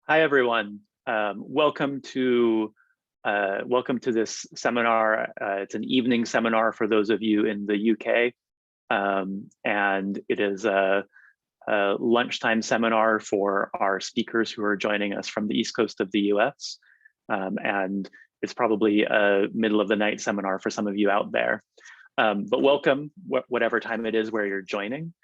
Hi, everyone. Welcome to this seminar. It's an evening seminar for those of you in the UK, and it is a lunchtime seminar for our speakers who are joining us from the East Coast of the US, and it's probably a middle of the night seminar for some of you out there. But welcome, whatever time it is where you're joining.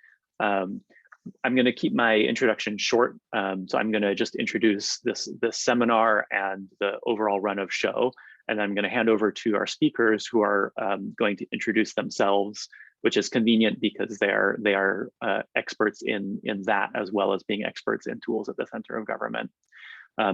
I'm going to keep my introduction short, so I'm going to just introduce this seminar and the overall run of show, and I'm going to hand over to our speakers who are going to introduce themselves, which is convenient because they are experts in that, as well as being experts in tools at the center of government.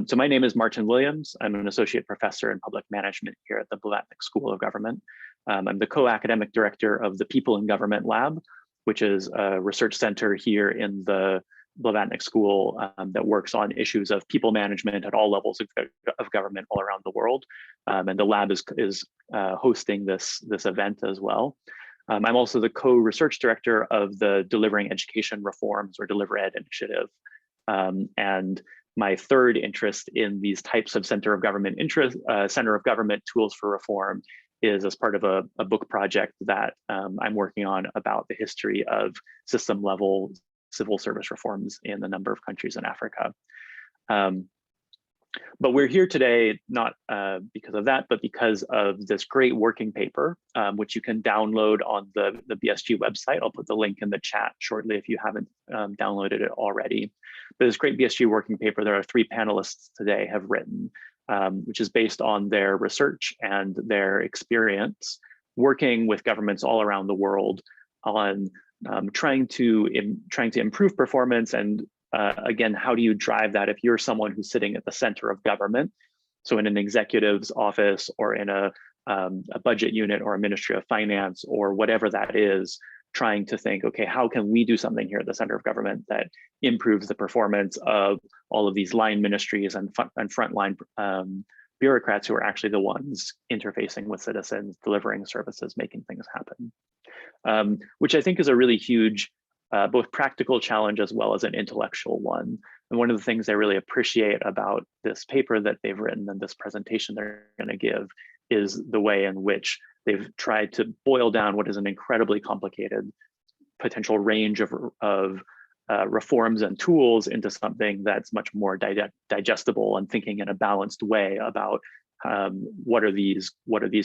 So my name is Martin Williams. I'm an associate professor in public management here at the Blavatnik School of Government. I'm the co-academic director of the People in Government Lab, which is a research center here in the Blavatnik School that works on issues of people management at all levels of government all around the world. And the lab is hosting this event as well. I'm also the co-research director of the Delivering Education Reforms, or DeliverEd initiative. And my third interest in these types of center of government tools for reform is as part of a book project that I'm working on about the history of system level civil service reforms in a number of countries in Africa. But we're here today not because of that, but because of this great working paper, which you can download on the BSG website. I'll put the link in the chat shortly if you haven't downloaded it already. But this great BSG working paper, there are 3 panelists today have written, which is based on their research and their experience working with governments all around the world on trying to improve performance. And again, how do you drive that if you're someone who's sitting at the center of government? So in an executive's office, or in a budget unit, or a ministry of finance, or whatever that is, trying to think, okay, how can we do something here at the center of government that improves the performance of all of these line ministries and frontline bureaucrats who are actually the ones interfacing with citizens, delivering services, making things happen, which I think is a really huge both practical challenge as well as an intellectual one. And one of the things I really appreciate about this paper that they've written and this presentation they're going to give is the way in which they've tried to boil down what is an incredibly complicated potential range of reforms and tools into something that's much more digestible, and thinking in a balanced way about what are these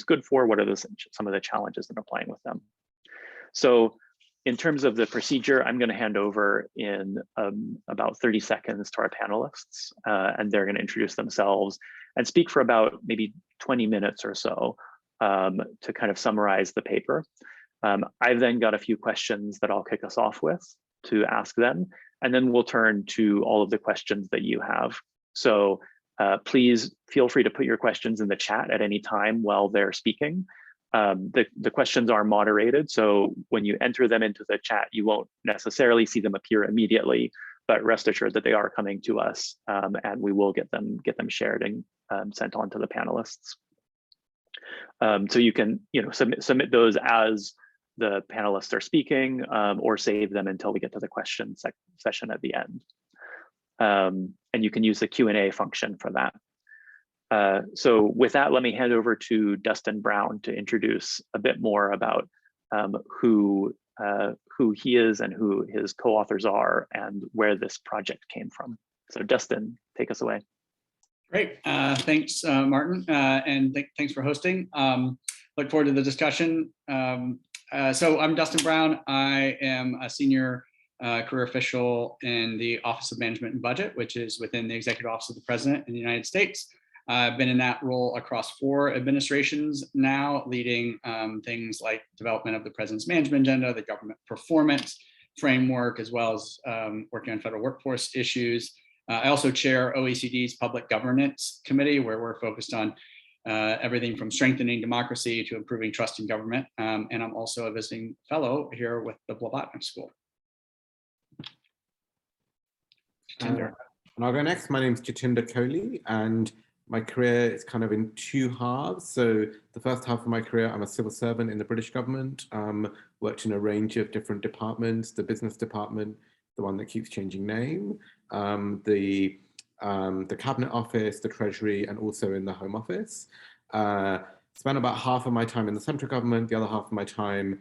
good for, what are some of the challenges that are playing with them. So in terms of the procedure, I'm going to hand over in about 30 seconds to our panelists, and they're going to introduce themselves and speak for about maybe 20 minutes or so to kind of summarize the paper. I've then got a few questions that I'll kick us off with to ask them, and then we'll turn to all of the questions that you have. So please feel free to put your questions in the chat at any time while they're speaking. The questions are moderated, so when you enter them into the chat, you won't necessarily see them appear immediately, but rest assured that they are coming to us, and we will get them shared and sent on to the panelists. So you can submit those as the panelists are speaking, or save them until we get to the question session at the end. And you can use the Q&A function for that. So with that, let me hand over to Dustin Brown to introduce a bit more about who he is and who his co-authors are and where this project came from. So Dustin, take us away. Great, thanks Martin, and thanks for hosting. Look forward to the discussion. So I'm Dustin Brown. I am a senior career official in the Office of Management and Budget, which is within the Executive Office of the President in the United States. I've been in that role across 4 administrations now, leading things like development of the President's management agenda, the government performance framework, as well as working on federal workforce issues. I also chair OECD's Public Governance Committee, where we're focused on everything from strengthening democracy to improving trust in government. And I'm also a visiting fellow here with the Blavatnik School. And I'll go next. My name is Jatinder Kohli, and my career is kind of in 2 halves. So the first half of my career, I'm a civil servant in the British government, worked in a range of different departments, the business department, the one that keeps changing name, the the Cabinet Office, the Treasury, and also in the Home Office. Spent about half of my time in the central government, the other half of my time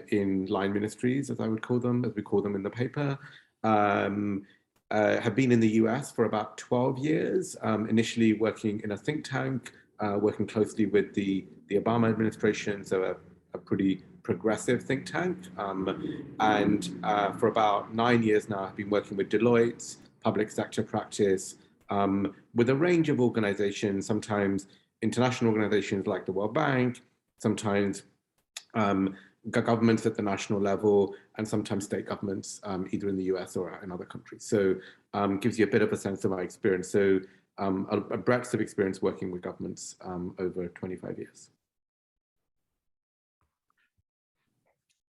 in line ministries, as I would call them, as we call them in the paper. Have been in the US for about 12 years, initially working in a think tank, working closely with the Obama administration, so a pretty progressive think tank. And for about 9 years now, I've been working with Deloitte, public sector practice, with a range of organizations, sometimes international organizations like the World Bank, sometimes governments at the national level, and sometimes state governments, either in the US or in other countries. So gives you a bit of a sense of my experience. So a breadth of experience working with governments over 25 years.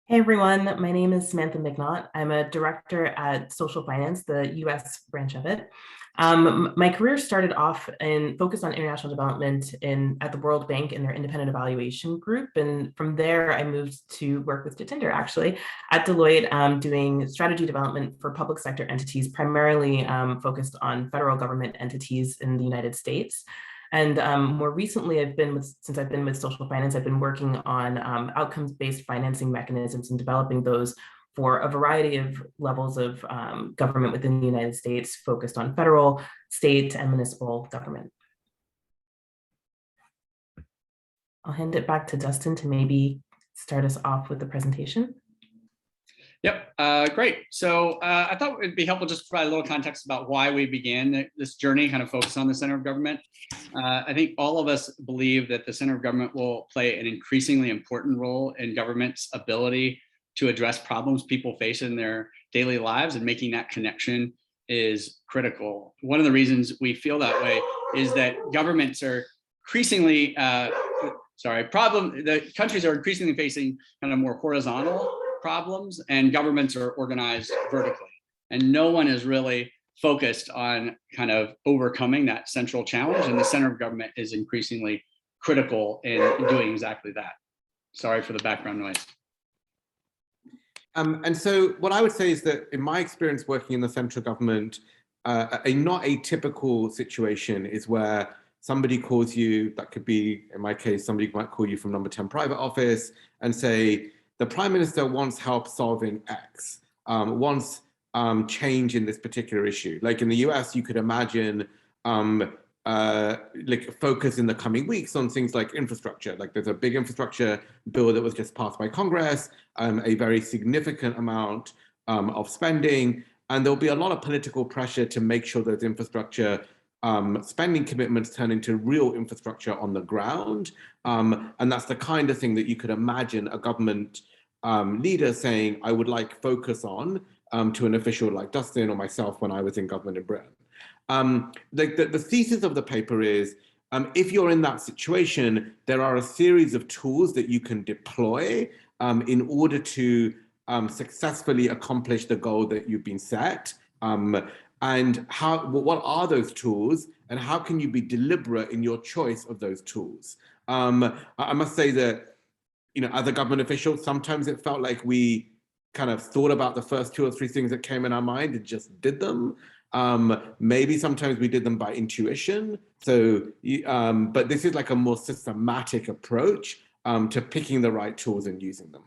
Hey everyone, my name is Samantha McNaught. I'm a director at Social Finance, the US branch of it. My career started off and focused on international development at the World Bank in their independent evaluation group. And from there, I moved to work with Jatinder actually at Deloitte, doing strategy development for public sector entities, primarily focused on federal government entities in the United States. And more recently, since I've been with Social Finance, I've been working on outcomes-based financing mechanisms and developing those for a variety of levels of government within the United States, focused on federal, state, and municipal government. I'll hand it back to Dustin to maybe start us off with the presentation. Yep, great. So I thought it'd be helpful just to provide a little context about why we began this journey, kind of focus on the center of government. I think all of us believe that the center of government will play an increasingly important role in government's ability to address problems people face in their daily lives, and making that connection is critical. One of the reasons we feel that way is that governments are increasingly, the countries are increasingly facing kind of more horizontal problems, and governments are organized vertically. And no one is really focused on kind of overcoming that central challenge, and the center of government is increasingly critical in doing exactly that. Sorry for the background noise. And so what I would say is that in my experience working in the central government, a not atypical situation is where somebody calls you, that could be, in my case, somebody might call you from number 10 private office and say, the Prime Minister wants help solving X, wants change in this particular issue. Like in the US, you could imagine like focus in the coming weeks on things like infrastructure. Like there's a big infrastructure bill that was just passed by Congress, a very significant amount of spending, and there'll be a lot of political pressure to make sure those infrastructure spending commitments turn into real infrastructure on the ground. And that's the kind of thing that you could imagine a government leader saying, I would like focus on to an official like Dustin or myself when I was in government in Britain. The thesis of the paper is, if you're in that situation, there are a series of tools that you can deploy in order to successfully accomplish the goal that you've been set. And what are those tools, and how can you be deliberate in your choice of those tools? I must say that, you know, as a government official, sometimes it felt like we kind of thought about the first 2 or 3 things that came in our mind and just did them. Maybe sometimes we did them by intuition. So, but this is like a more systematic approach to picking the right tools and using them.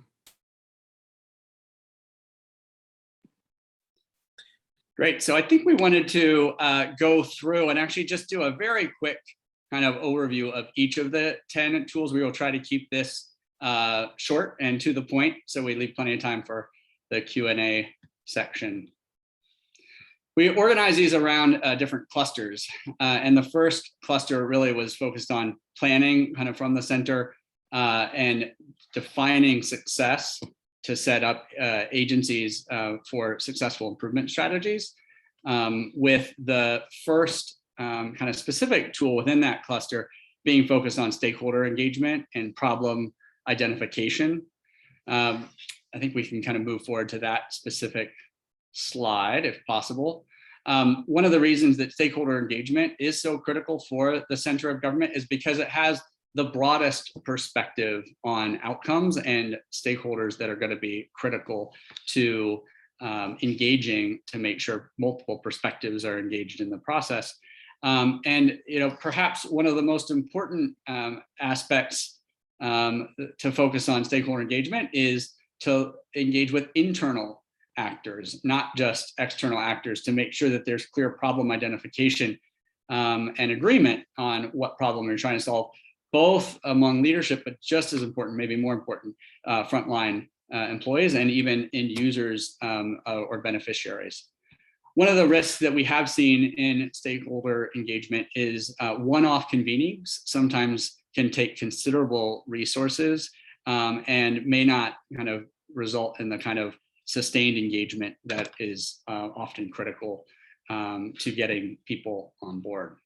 Great. So I think we wanted to go through and actually just do a very quick kind of overview of each of the 10 tools. We will try to keep this short and to the point, so we leave plenty of time for the Q&A section. We organize these around different clusters. And the first cluster really was focused on planning kind of from the center and defining success to set up agencies for successful improvement strategies. With the first kind of specific tool within that cluster being focused on stakeholder engagement and problem identification. I think we can kind of move forward to that specific slide if possible. One of the reasons that stakeholder engagement is so critical for the center of government is because it has the broadest perspective on outcomes and stakeholders that are going to be critical to engaging to make sure multiple perspectives are engaged in the process. And perhaps one of the most important aspects to focus on stakeholder engagement is to engage with internal actors, not just external actors, to make sure that there's clear problem identification and agreement on what problem you're trying to solve, both among leadership, but just as important, maybe more important, frontline employees and even end users or beneficiaries. One of the risks that we have seen in stakeholder engagement is one-off convenings sometimes can take considerable resources and may not kind of result in the kind of sustained engagement that is often critical to getting people on board.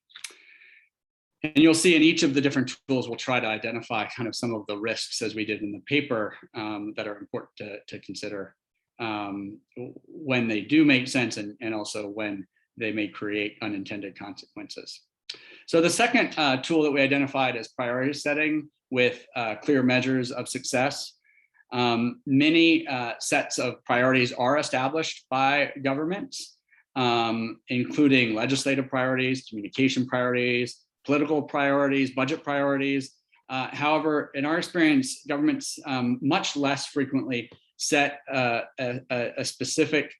And you'll see in each of the different tools, we'll try to identify kind of some of the risks, as we did in the paper, that are important to consider when they do make sense and also when they may create unintended consequences. So the second tool that we identified is priority setting with clear measures of success. Many sets of priorities are established by governments, including legislative priorities, communication priorities, political priorities, budget priorities. However, in our experience, governments much less frequently set a specific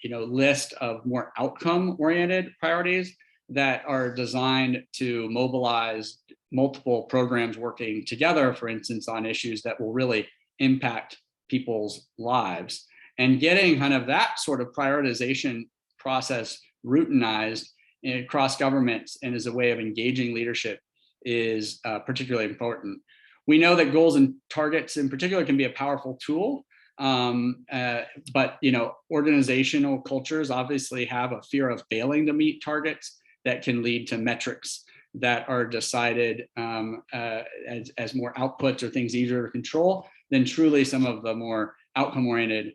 list of more outcome-oriented priorities that are designed to mobilize multiple programs working together, for instance, on issues that will really impact people's lives. And getting kind of that sort of prioritization process routinized across governments and as a way of engaging leadership is particularly important. We know that goals and targets in particular can be a powerful tool, but organizational cultures obviously have a fear of failing to meet targets that can lead to metrics that are decided as more outputs or things easier to control than truly some of the more outcome-oriented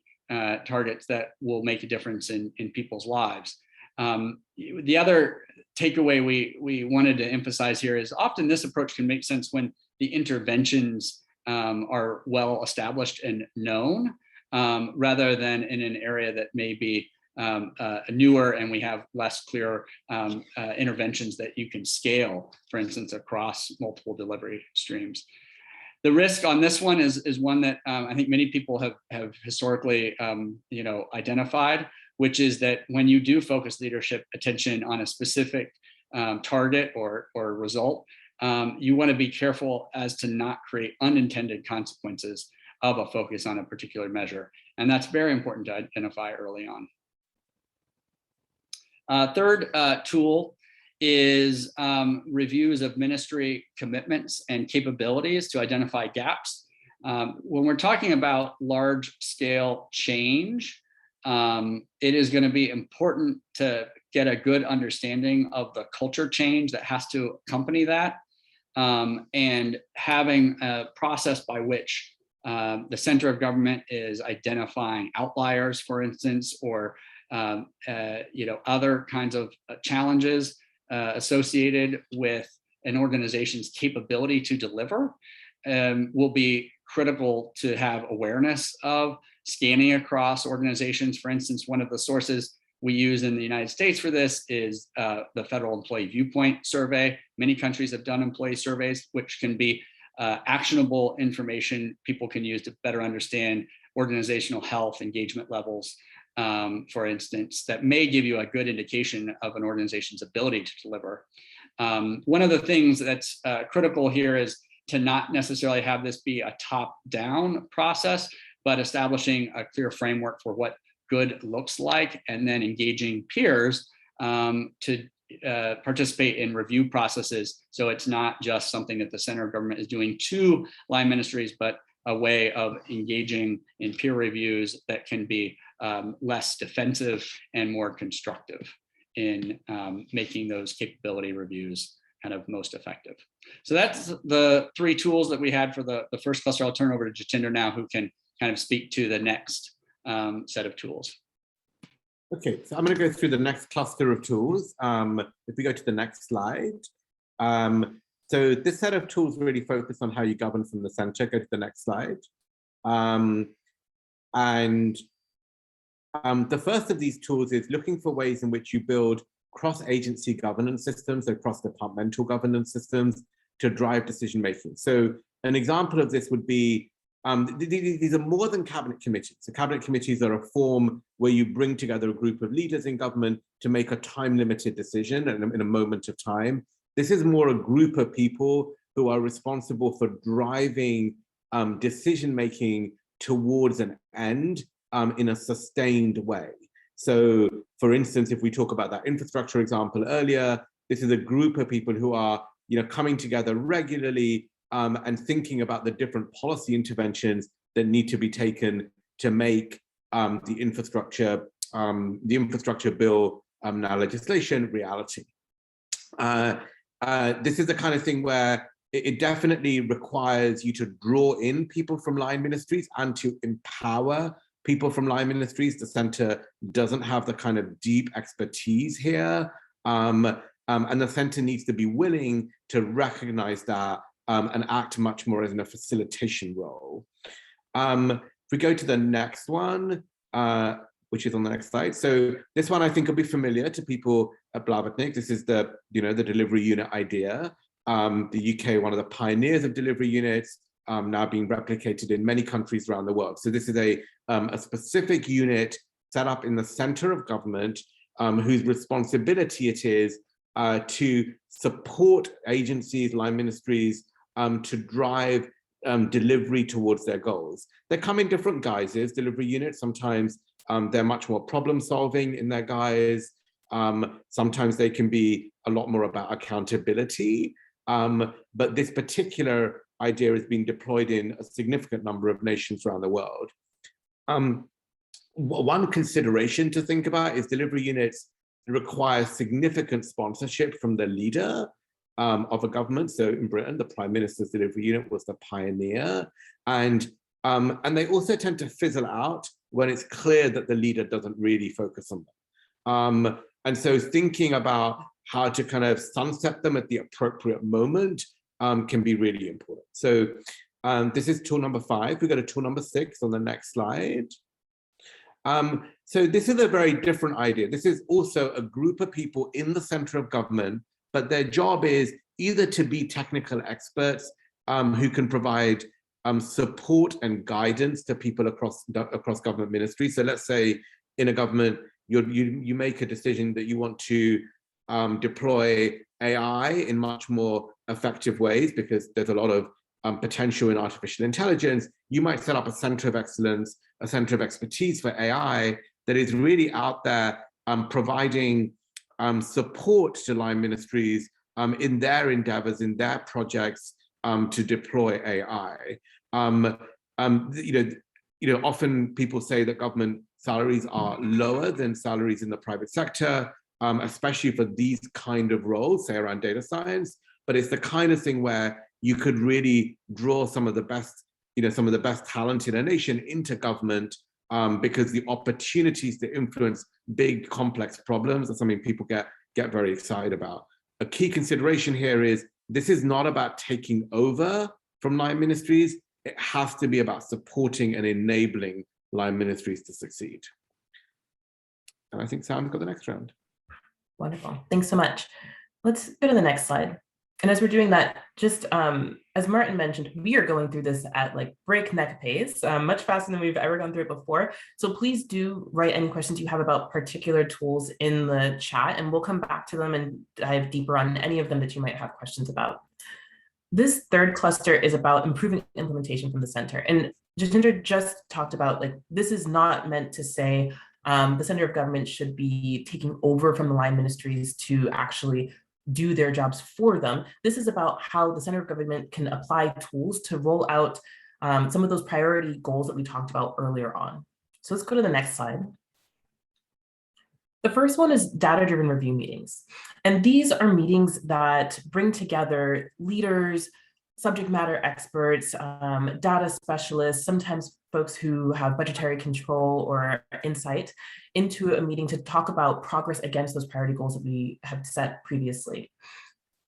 targets that will make a difference in people's lives. The other takeaway we wanted to emphasize here is often this approach can make sense when the interventions are well established and known, rather than in an area that may be newer and we have less clear interventions that you can scale, for instance, across multiple delivery streams. The risk on this one is one that I think many people have historically identified, which is that when you do focus leadership attention on a specific target or result, you want to be careful as to not create unintended consequences of a focus on a particular measure. And that's very important to identify early on. Third tool is reviews of ministry commitments and capabilities to identify gaps. When we're talking about large scale change, it is going to be important to get a good understanding of the culture change that has to accompany that, and having a process by which the center of government is identifying outliers, for instance, or other kinds of challenges associated with an organization's capability to deliver, will be critical to have awareness of. Scanning across organizations, for instance, one of the sources we use in the United States for this is the Federal Employee Viewpoint Survey. Many countries have done employee surveys, which can be actionable information people can use to better understand organizational health, engagement levels, for instance, that may give you a good indication of an organization's ability to deliver. One of the things that's critical here is to not necessarily have this be a top-down process, but establishing a clear framework for what good looks like, and then engaging peers to participate in review processes. So it's not just something that the center of government is doing to line ministries, but a way of engaging in peer reviews that can be less defensive and more constructive in making those capability reviews kind of most effective. So that's the three tools that we had for the first cluster. I'll turn over to Jatinder now, who can kind of speak to the next set of tools. Okay, so I'm going to go through the next cluster of tools. If we go to the next slide. So this set of tools really focus on how you govern from the center. Go to the next slide. And The first of these tools is looking for ways in which you build cross-agency governance systems, so cross-departmental governance systems to drive decision-making. So an example of this would be, these are more than cabinet committees. So cabinet committees are a form where you bring together a group of leaders in government to make a time-limited decision in a moment of time. This is more a group of people who are responsible for driving decision-making towards an end in a sustained way. So for instance, if we talk about that infrastructure example earlier, this is a group of people who are coming together regularly and thinking about the different policy interventions that need to be taken to make the infrastructure bill now legislation reality. This is the kind of thing where it definitely requires you to draw in people from line ministries and to empower people from line ministries. The center doesn't have the kind of deep expertise here. And the center needs to be willing to recognize that and act much more as in a facilitation role. If we go to the next one, which is on the next slide. So this one I think will be familiar to people at Blavatnik. This is the delivery unit idea. The UK, one of the pioneers of delivery units, now being replicated in many countries around the world. So this is a specific unit set up in the center of government whose responsibility it is to support agencies, line ministries, to drive delivery towards their goals. They come in different guises, delivery units. Sometimes they're much more problem solving in their guise. Sometimes they can be a lot more about accountability. But this particular idea is being deployed in a significant number of nations around the world. One consideration to think about is delivery units require significant sponsorship from the leader of a government. So in Britain, the Prime Minister's delivery unit was the pioneer. And they also tend to fizzle out when it's clear that the leader doesn't really focus on them. And so thinking about how to kind of sunset them at the appropriate moment can be really important. So this is tool number 5. We go to tool number 6 on the next slide. So this is a very different idea. This is also a group of people in the center of government, but their job is either to be technical experts who can provide support and guidance to people across government ministries. So let's say in a government, you make a decision that you want to deploy AI in much more effective ways because there's a lot of potential in artificial intelligence. You might set up a center of excellence, a center of expertise for AI that is really out there providing support to line ministries in their endeavors, in their projects to deploy AI. Often people say that government salaries are lower than salaries in the private sector, especially for these kind of roles, say around data science. But it's the kind of thing where you could really draw some of the best, some of the best talent in a nation into government because the opportunities to influence big, complex problems are something people get very excited about. A key consideration here is this is not about taking over from line ministries. It has to be about supporting and enabling line ministries to succeed. And I think Sam's got the next round. Wonderful. Thanks so much. Let's go to the next slide. And as we're doing that, just as Martin mentioned, we are going through this at like breakneck pace, much faster than we've ever gone through it before. So please do write any questions you have about particular tools in the chat, and we'll come back to them and dive deeper on any of them that you might have questions about. This third cluster is about improving implementation from the center. And Jatinder just talked about, like, this is not meant to say the center of government should be taking over from the line ministries to actually do their jobs for them. This is about how the center of government can apply tools to roll out some of those priority goals that we talked about earlier on. So let's go to the next slide. The first one is data-driven review meetings. And these are meetings that bring together leaders, subject matter experts, data specialists, sometimes folks who have budgetary control or insight into a meeting to talk about progress against those priority goals that we have set previously.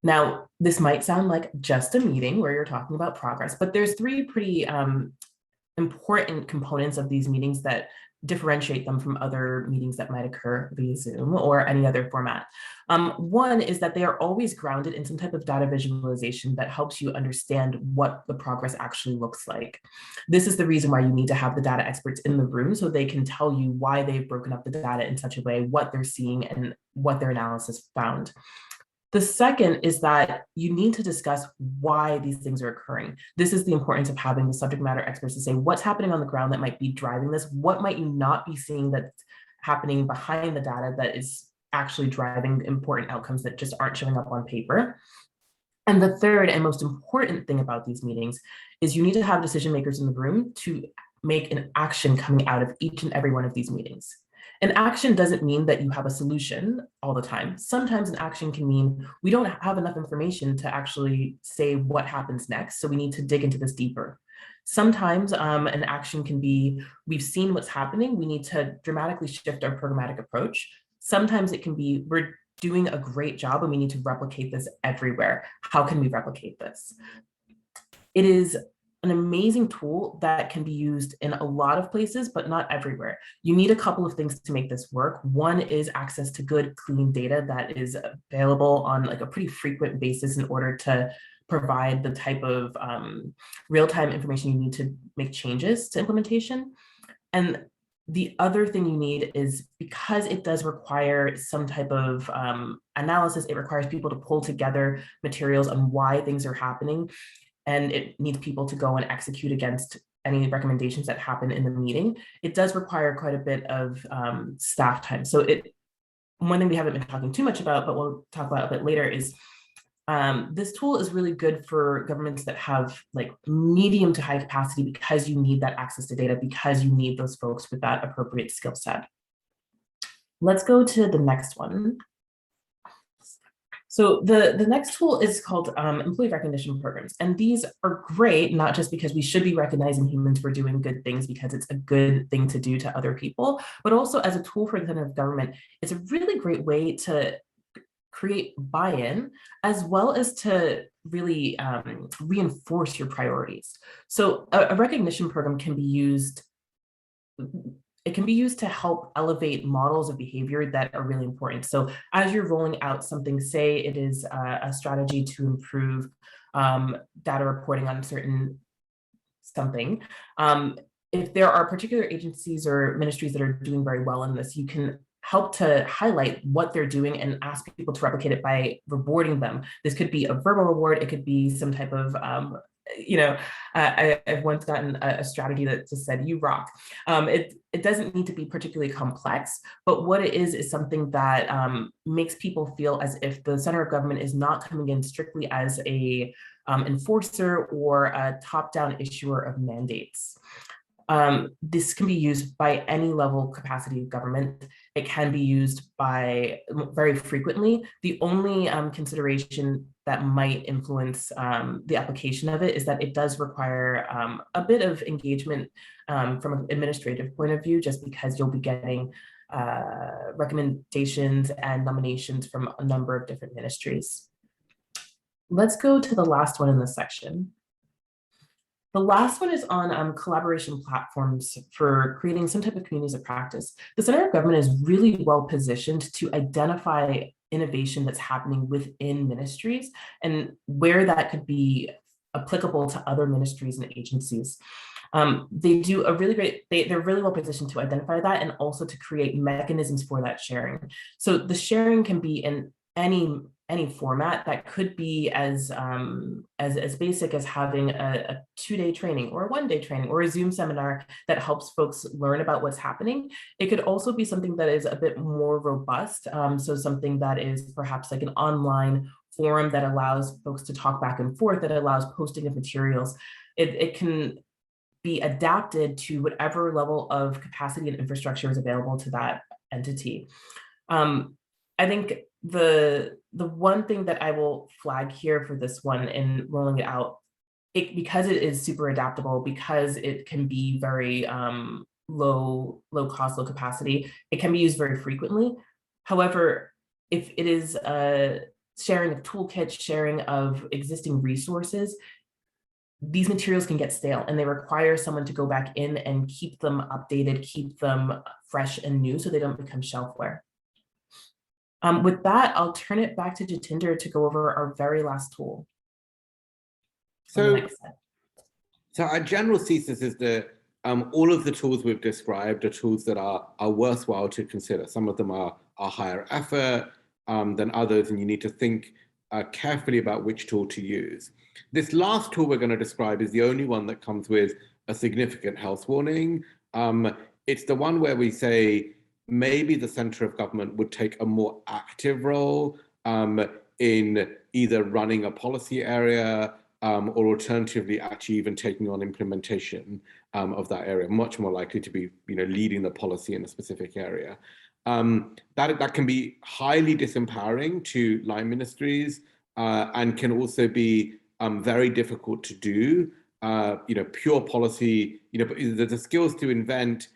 Now, this might sound like just a meeting where you're talking about progress, but there's 3 pretty important components of these meetings that differentiate them from other meetings that might occur via Zoom or any other format. One is that they are always grounded in some type of data visualization that helps you understand what the progress actually looks like. This is the reason why you need to have the data experts in the room, so they can tell you why they've broken up the data in such a way, what they're seeing, and what their analysis found. The second is that you need to discuss why these things are occurring. This is the importance of having the subject matter experts to say what's happening on the ground that might be driving this, what might you not be seeing that's happening behind the data that is actually driving important outcomes that just aren't showing up on paper. And the third and most important thing about these meetings is you need to have decision makers in the room to make an action coming out of each and every one of these meetings. An action doesn't mean that you have a solution all the time. Sometimes an action can mean we don't have enough information to actually say what happens next, so we need to dig into this deeper. Sometimes an action can be, we've seen what's happening, we need to dramatically shift our programmatic approach. Sometimes it can be, we're doing a great job and we need to replicate this everywhere. How can we replicate this? It is an amazing tool that can be used in a lot of places, but not everywhere. You need a couple of things to make this work. One is access to good, clean data that is available on like a pretty frequent basis in order to provide the type of real-time information you need to make changes to implementation. And the other thing you need is, because it does require some type of analysis, it requires people to pull together materials on why things are happening, and it needs people to go and execute against any recommendations that happen in the meeting. It does require quite a bit of staff time. So one thing we haven't been talking too much about, but we'll talk about a bit later, is this tool is really good for governments that have like medium to high capacity, because you need that access to data, because you need those folks with that appropriate skill set. Let's go to the next one. So the next tool is called employee recognition programs. And these are great, not just because we should be recognizing humans for doing good things because it's a good thing to do to other people, but also as a tool for the center of government. It's a really great way to create buy-in, as well as to really reinforce your priorities. So a recognition program can be used, it can be used to help elevate models of behavior that are really important. So as you're rolling out something, say it is a strategy to improve data reporting on certain something, if there are particular agencies or ministries that are doing very well in this, you can help to highlight what they're doing and ask people to replicate it by rewarding them. This could be a verbal reward, it could be some type of I've once gotten a strategy that just said, "You rock." It doesn't need to be particularly complex, but what it is something that makes people feel as if the center of government is not coming in strictly as a enforcer or a top-down issuer of mandates. This can be used by any level capacity of government. It can be used by very frequently. The only consideration that might influence the application of it is that it does require a bit of engagement from an administrative point of view, just because you'll be getting recommendations and nominations from a number of different ministries. Let's go to the last one in this section. The last one is on collaboration platforms for creating some type of communities of practice. The center of government is really well positioned to identify innovation that's happening within ministries and where that could be applicable to other ministries and agencies. They do a really great, they're really well positioned to identify that and also to create mechanisms for that sharing. So the sharing can be in any format. That could be as basic as having a 2-day training or a 1-day training or a Zoom seminar that helps folks learn about what's happening. It could also be something that is a bit more robust. So something that is perhaps like an online forum that allows folks to talk back and forth, that allows posting of materials. It can be adapted to whatever level of capacity and infrastructure is available to that entity. I think the one thing that I will flag here for this one in rolling it out, because it is super adaptable, because it can be very low cost, low capacity, it can be used very frequently. However, if it is sharing of toolkits, sharing of existing resources, these materials can get stale and they require someone to go back in and keep them updated, keep them fresh and new so they don't become shelfware. With that, I'll turn it back to Jatinder to go over our very last tool. So our general thesis is that all of the tools we've described are tools that are worthwhile to consider. Some of them are higher effort than others, and you need to think carefully about which tool to use. This last tool we're going to describe is the only one that comes with a significant health warning. It's the one where we say maybe the center of government would take a more active role in either running a policy area or alternatively actually even taking on implementation of that area, much more likely to be leading the policy in a specific area. That can be highly disempowering to line ministries and can also be very difficult to do. Pure policy, the skills to invent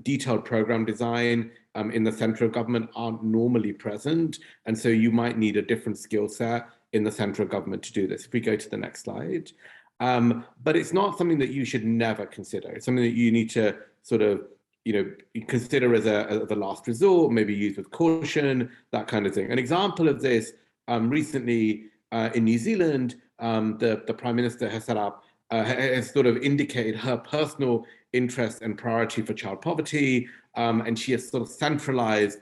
detailed program design in the center of government aren't normally present. And so you might need a different skill set in the center of government to do this. If we go to the next slide. But it's not something that you should never consider. It's something that you need to sort of consider as a last resort, maybe use with caution, that kind of thing. An example of this recently in New Zealand, the Prime Minister has set up, has sort of indicated her personal interest and priority for child poverty, and she has sort of centralized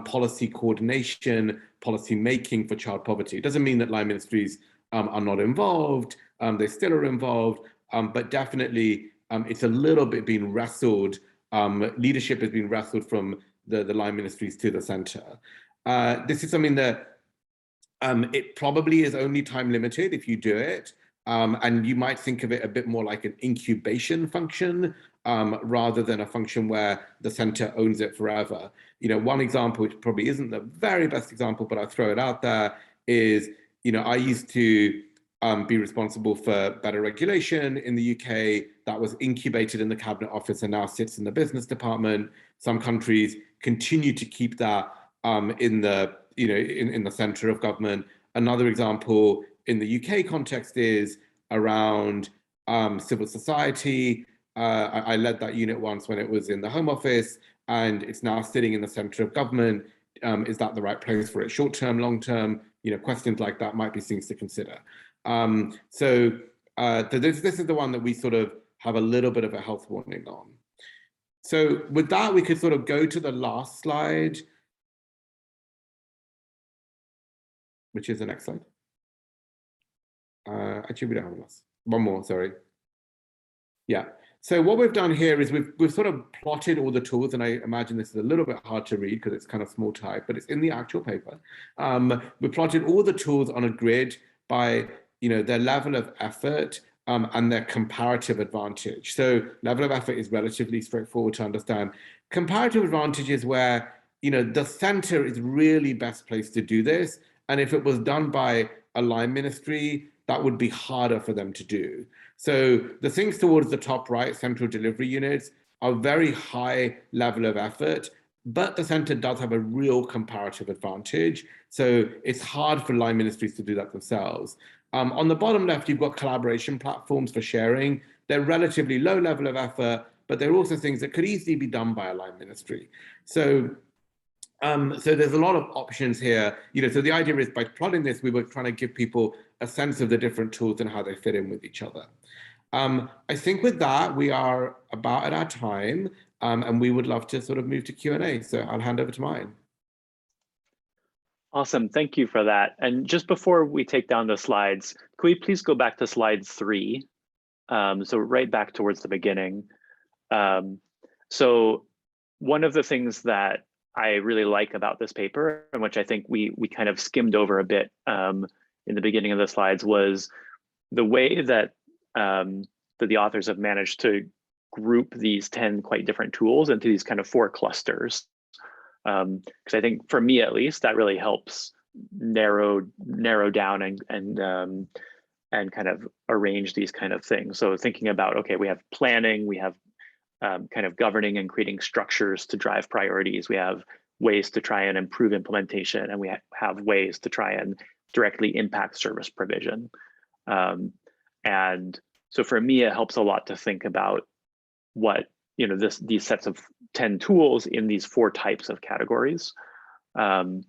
policy coordination, policy making for child poverty. It doesn't mean that line ministries are not involved, they still are involved, but definitely it's a little bit being wrestled, leadership has been wrestled from the line ministries to the center. This is something that it probably is only time limited if you do it, and you might think of it a bit more like an incubation function rather than a function where the center owns it forever. One example, which probably isn't the very best example, but I'll throw it out there, is, I used to be responsible for better regulation in the UK. That was incubated in the Cabinet Office and now sits in the business department. Some countries continue to keep that in the center of government. Another example in the UK context is around civil society. I led that unit once when it was in the Home Office, and it's now sitting in the center of government. Is that the right place for it? Short term, long term? Questions like that might be things to consider. So this is the one that we sort of have a little bit of a health warning on. So with that, we could sort of go to the last slide, which is the next slide. Actually, we don't have enough. One more, sorry. Yeah. So what we've done here is we've sort of plotted all the tools, and I imagine this is a little bit hard to read because it's kind of small type, but it's in the actual paper. We plotted all the tools on a grid by their level of effort and their comparative advantage. So level of effort is relatively straightforward to understand. Comparative advantage is where the center is really best placed to do this, and if it was done by a line ministry, that would be harder for them to do. So the things towards the top right, central delivery units, are very high level of effort, but the center does have a real comparative advantage. So it's hard for line ministries to do that themselves. On the bottom left, you've got collaboration platforms for sharing. They're relatively low level of effort, but they're also things that could easily be done by a line ministry. So there's a lot of options here. So the idea is by plotting this, we were trying to give people a sense of the different tools and how they fit in with each other. I think with that, we are about at our time, and we would love to sort of move to Q&A. So I'll hand over to mine. Awesome, thank you for that. And just before we take down the slides, could we please go back to slide 3? So right back towards the beginning. So one of the things that I really like about this paper, and which I think we kind of skimmed over a bit in the beginning of the slides, was the way that the authors have managed to group these 10 quite different tools into these kind of 4 clusters. Because I think for me, at least, that really helps narrow down and kind of arrange these kind of things. So thinking about, okay, we have planning, we have kind of governing and creating structures to drive priorities. We have ways to try and improve implementation, and we have ways to try and directly impact service provision. And so for me, it helps a lot to think about what, these sets of 10 tools in these 4 types of categories. And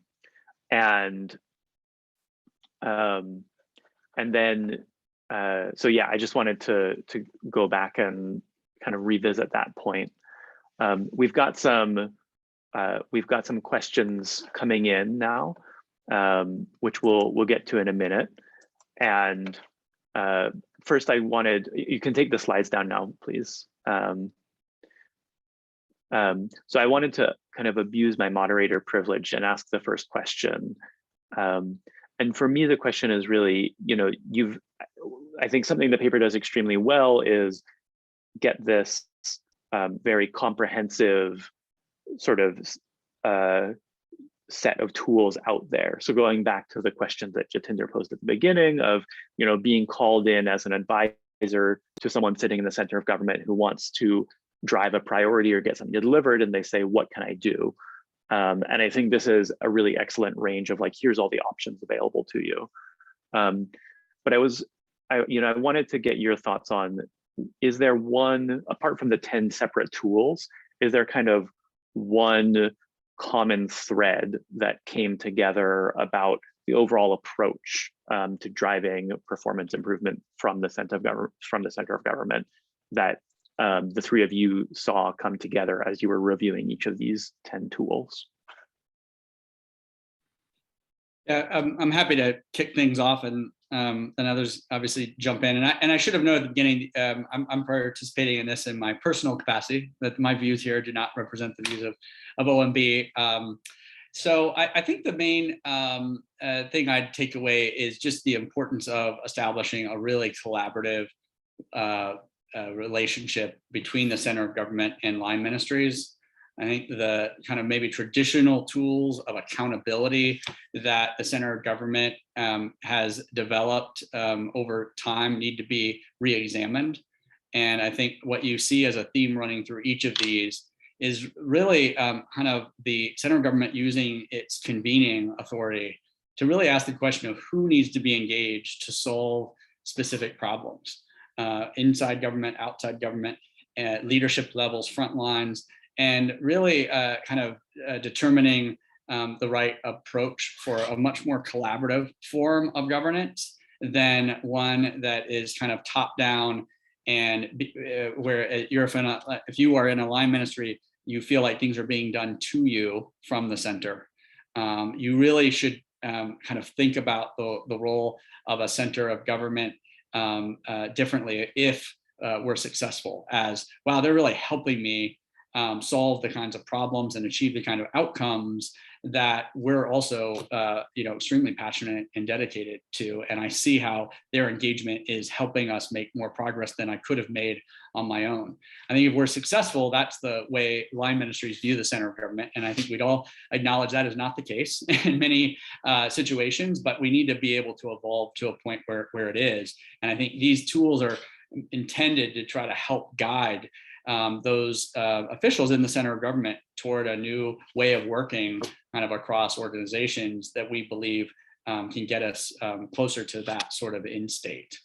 then, so yeah, I just wanted to go back and kind of revisit that point. We've got some questions coming in now, which we'll get to in a minute. And first, you can take the slides down now, please. So I wanted to kind of abuse my moderator privilege and ask the first question. And for me, the question is really, I think something the paper does extremely well is get this very comprehensive sort of set of tools out there. So going back to the questions that Jatinder posed at the beginning of, being called in as an advisor to someone sitting in the center of government who wants to drive a priority or get something delivered, and they say, what can I do? And I think this is a really excellent range of like, here's all the options available to you. But I wanted to get your thoughts on, is there one, apart from the 10 separate tools, is there kind of one common thread that came together about the overall approach to driving performance improvement from the center of government that the 3 of you saw come together as you were reviewing each of these 10 tools? Yeah, I'm happy to kick things off, and others obviously jump in. And I should have known at the beginning, I'm participating in this in my personal capacity, that my views here do not represent the views of OMB. So I think the main thing I'd take away is just the importance of establishing a really collaborative relationship between the center of government and line ministries. I think the kind of maybe traditional tools of accountability that the center of government has developed over time need to be re-examined. And I think what you see as a theme running through each of these is really kind of the center of government using its convening authority to really ask the question of who needs to be engaged to solve specific problems. Inside government, outside government, leadership levels, front lines, and really kind of determining the right approach for a much more collaborative form of governance than one that is kind of top down and where if you are in a line ministry, you feel like things are being done to you from the center. You really should kind of think about the role of a center of government differently if we're successful as, wow, they're really helping me solve the kinds of problems and achieve the kind of outcomes that we're also extremely passionate and dedicated to. And I see how their engagement is helping us make more progress than I could have made on my own. I think if we're successful, that's the way line ministries view the center of government. And I think we'd all acknowledge that is not the case in many situations, but we need to be able to evolve to a point where it is. And I think these tools are intended to try to help guide those officials in the center of government toward a new way of working kind of across organizations that we believe can get us closer to that sort of end state.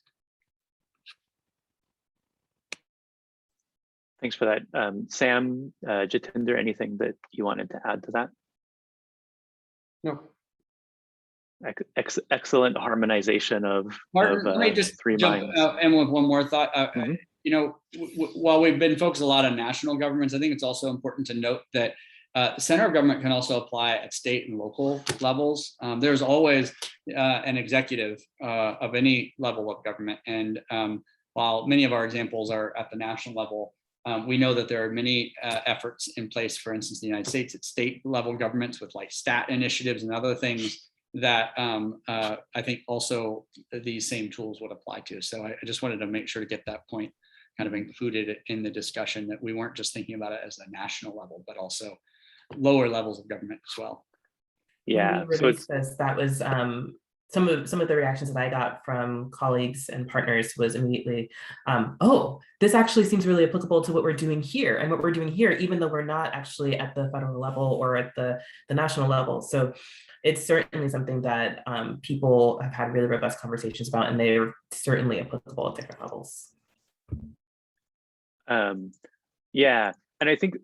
Thanks for that. Sam, Jatinder, anything that you wanted to add to that? No. Excellent harmonization of Martin, let me just 3 minds. And with one more thought. While we've been focused a lot on national governments, I think it's also important to note that the center of government can also apply at state and local levels. There's always an executive of any level of government. And while many of our examples are at the national level, we know that there are many efforts in place, for instance, in the United States at state level governments with like STAT initiatives and other things that I think also these same tools would apply to. So I just wanted to make sure to get that point kind of included in the discussion, that we weren't just thinking about it as a national level, but also lower levels of government as well. Yeah. When we released this, that was some of the reactions that I got from colleagues and partners was immediately, oh, this actually seems really applicable to what we're doing here and what we're doing here, even though we're not actually at the federal level or at the national level. So it's certainly something that people have had really robust conversations about, and they're certainly applicable at different levels. Yeah, and I think,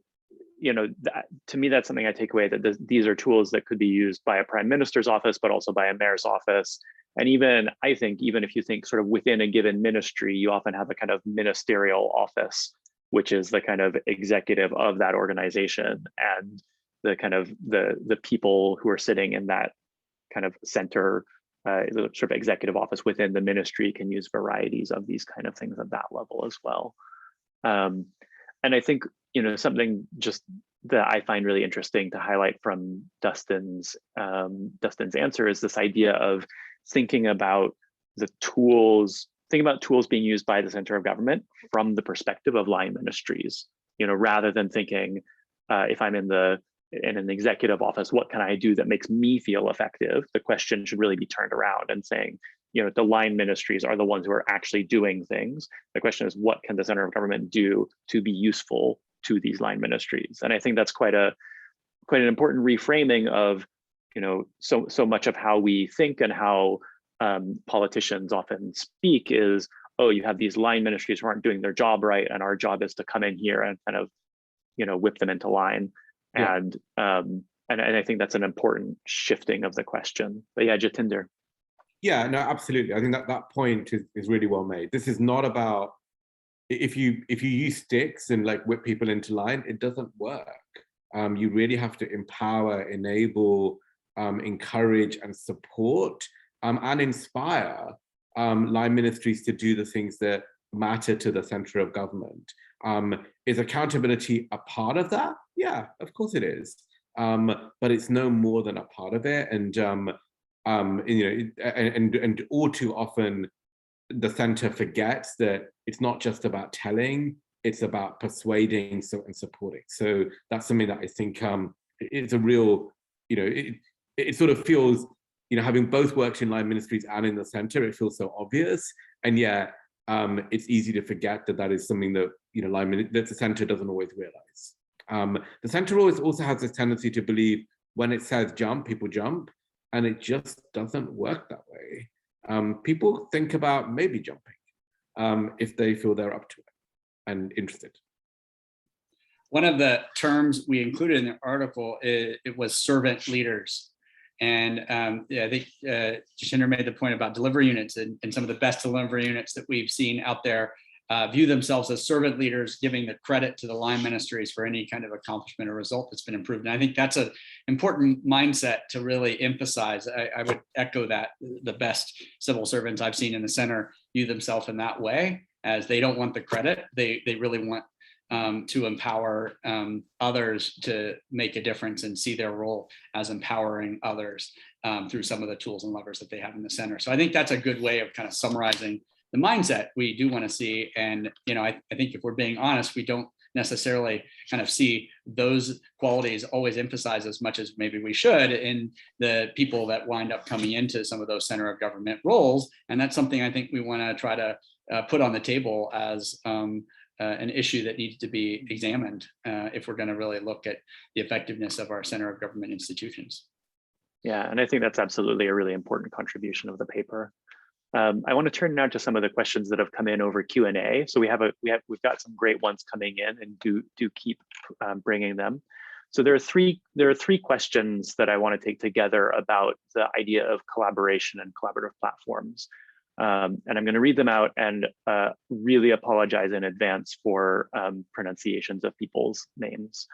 to me, that's something I take away, that these are tools that could be used by a prime minister's office, but also by a mayor's office. And even, I think, even if you think sort of within a given ministry, you often have a kind of ministerial office, which is the kind of executive of that organization, and the kind of the people who are sitting in that kind of center, the sort of executive office within the ministry can use varieties of these kind of things at that level as well. And I think, something just that I find really interesting to highlight from Dustin's answer is this idea of thinking about tools being used by the center of government from the perspective of line ministries, rather than thinking, if I'm in an executive office, what can I do that makes me feel effective? The question should really be turned around and saying, the line ministries are the ones who are actually doing things. The question is, what can the center of government do to be useful to these line ministries? And I think that's quite an important reframing of, so much of how we think and how politicians often speak is, oh, you have these line ministries who aren't doing their job right, and our job is to come in here and kind of, whip them into line. Yeah. And I think that's an important shifting of the question. But yeah, Jatinder. Yeah, no, absolutely. I think that point is really well made. This is not about, if you use sticks and like whip people into line, it doesn't work. You really have to empower, enable, encourage and support and inspire line ministries to do the things that matter to the center of government. Is accountability a part of that? Yeah, of course it is. But it's no more than a part of it. And and all too often the center forgets that it's not just about telling, it's about persuading and supporting. So that's something that I think it's a real, it sort of feels, having both worked in line ministries and in the center, it feels so obvious. And yet it's easy to forget that is something that, that the center doesn't always realize. The center also has this tendency to believe when it says jump, people jump. And it just doesn't work that way. People think about maybe jumping if they feel they're up to it and interested. One of the terms we included in the article, it was servant leaders. And I think Jatinder made the point about delivery units, and some of the best delivery units that we've seen out there view themselves as servant leaders, giving the credit to the line ministries for any kind of accomplishment or result that's been improved. And I think that's an important mindset to really emphasize. I would echo that. The best civil servants I've seen in the center view themselves in that way, as they don't want the credit. They really want to empower others to make a difference and see their role as empowering others through some of the tools and levers that they have in the center. So I think that's a good way of kind of summarizing the mindset we do want to see. And, I think if we're being honest, we don't necessarily kind of see those qualities always emphasized as much as maybe we should in the people that wind up coming into some of those center of government roles. And that's something I think we want to try to put on the table as an issue that needs to be examined if we're going to really look at the effectiveness of our center of government institutions. Yeah, and I think that's absolutely a really important contribution of the paper. I want to turn now to some of the questions that have come in over Q&A. So we've got some great ones coming in, and do keep bringing them. So there are three questions that I want to take together about the idea of collaboration and collaborative platforms. And I'm going to read them out and really apologize in advance for pronunciations of people's names.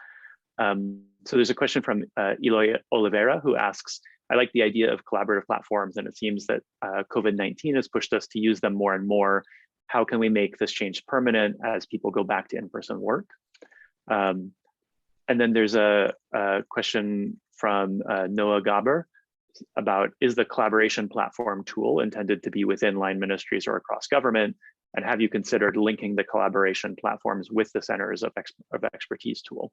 So there's a question from Eloy Oliveira, who asks, I like the idea of collaborative platforms, and it seems that COVID-19 has pushed us to use them more and more. How can we make this change permanent as people go back to in-person work? And then there's a question from Noah Gaber about, is the collaboration platform tool intended to be within line ministries or across government? And have you considered linking the collaboration platforms with the centers of expertise tool?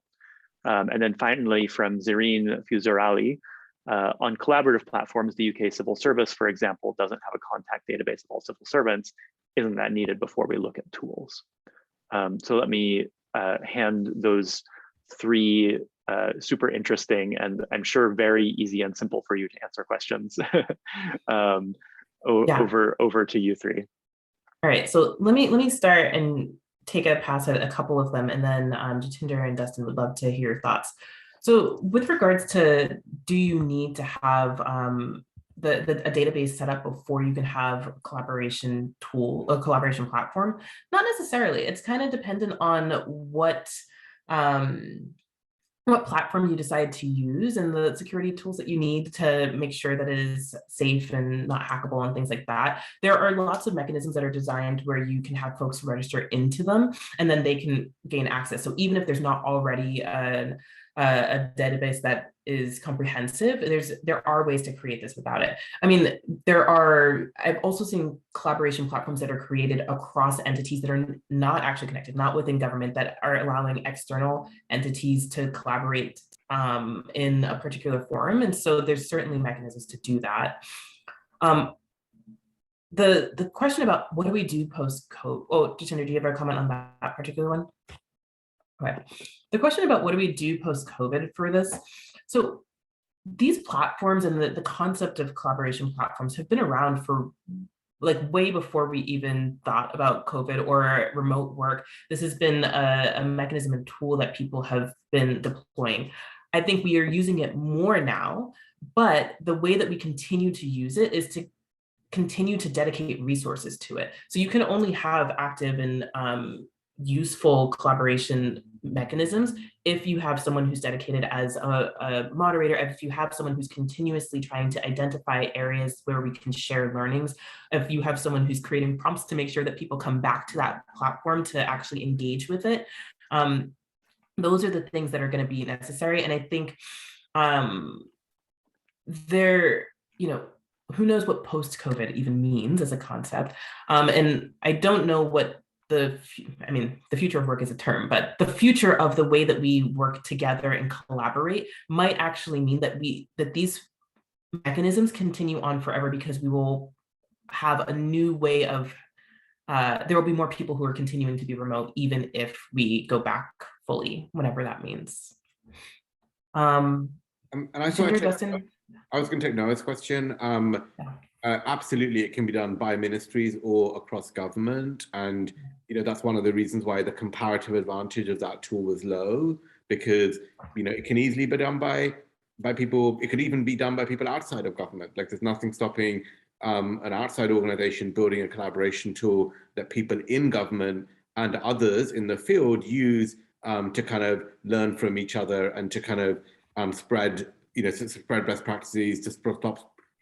And then finally from Zareen Fuzarali, On collaborative platforms, the UK Civil Service, for example, doesn't have a contact database of all civil servants. Isn't that needed before we look at tools? So let me hand those three super interesting and I'm sure very easy and simple for you to answer questions over to you three. All right, so let me start and take a pass at a couple of them, and then Jatinder and Dustin would love to hear your thoughts. So with regards to, do you need to have a database set up before you can have a collaboration tool, a collaboration platform? Not necessarily. It's kind of dependent on what platform you decide to use and the security tools that you need to make sure that it is safe and not hackable and things like that. There are lots of mechanisms that are designed where you can have folks register into them and then they can gain access. So even if there's not already a database that is comprehensive, there are ways to create this without it. I mean, I've also seen collaboration platforms that are created across entities that are not actually connected, not within government, that are allowing external entities to collaborate in a particular forum. And so there's certainly mechanisms to do that. The question about what do we do post-COVID? Oh, Jatinder, do you have a comment on that particular one? Okay. The question about what do we do post-COVID for this? So these platforms and the concept of collaboration platforms have been around for like way before we even thought about COVID or remote work. This has been a mechanism and tool that people have been deploying. I think we are using it more now, but the way that we continue to use it is to continue to dedicate resources to it. So you can only have active and useful collaboration mechanisms if you have someone who's dedicated as a moderator, if you have someone who's continuously trying to identify areas where we can share learnings, if you have someone who's creating prompts to make sure that people come back to that platform to actually engage with it. Those are the things that are going to be necessary. And I think who knows what post-COVID even means as a concept. And I don't know what the future of work is a term, but the future of the way that we work together and collaborate might actually mean that these mechanisms continue on forever, because we will have a new way of, there will be more people who are continuing to be remote, even if we go back fully, whatever that means. And I was going to take Noah's question. Absolutely, it can be done by ministries or across government, and that's one of the reasons why the comparative advantage of that tool was low, because it can easily be done by people. It could even be done by people outside of government. Like, there's nothing stopping an outside organization building a collaboration tool that people in government and others in the field use to kind of learn from each other and to kind of spread best practices, to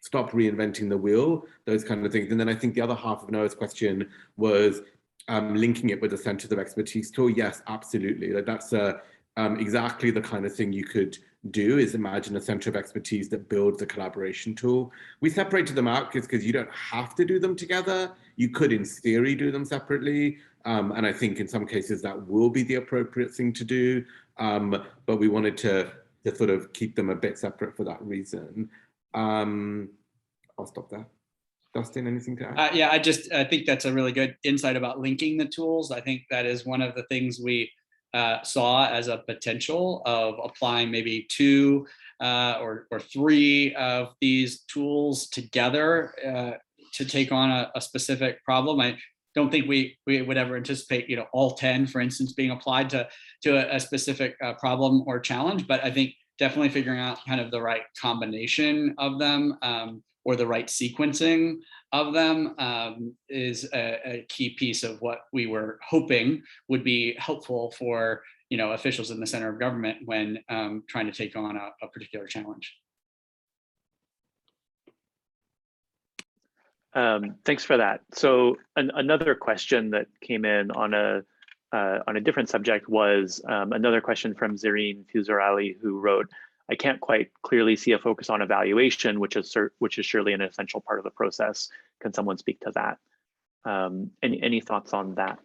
stop reinventing the wheel, those kind of things. And then I think the other half of Noah's question was linking it with the Centers of Expertise tool. Yes, absolutely. Like, that's exactly the kind of thing you could do, is imagine a Center of Expertise that builds a collaboration tool. We separated them out because you don't have to do them together. You could, in theory, do them separately. And I think in some cases that will be the appropriate thing to do. But we wanted to sort of keep them a bit separate for that reason. I'll stop there. Dustin, anything to add? Yeah, I think that's a really good insight about linking the tools. I think that is one of the things we saw as a potential of applying maybe 2 or 3 of these tools together to take on a specific problem. I don't think we would ever anticipate all 10, for instance, being applied to a specific problem or challenge, but I think definitely figuring out kind of the right combination of them or the right sequencing of them is a key piece of what we were hoping would be helpful for officials in the center of government when trying to take on a particular challenge. Thanks for that. So another question that came in on a different subject was another question from Zareen Fuzarali, who wrote, "I can't quite clearly see a focus on evaluation, which is surely an essential part of the process. Can someone speak to that?" Any thoughts on that?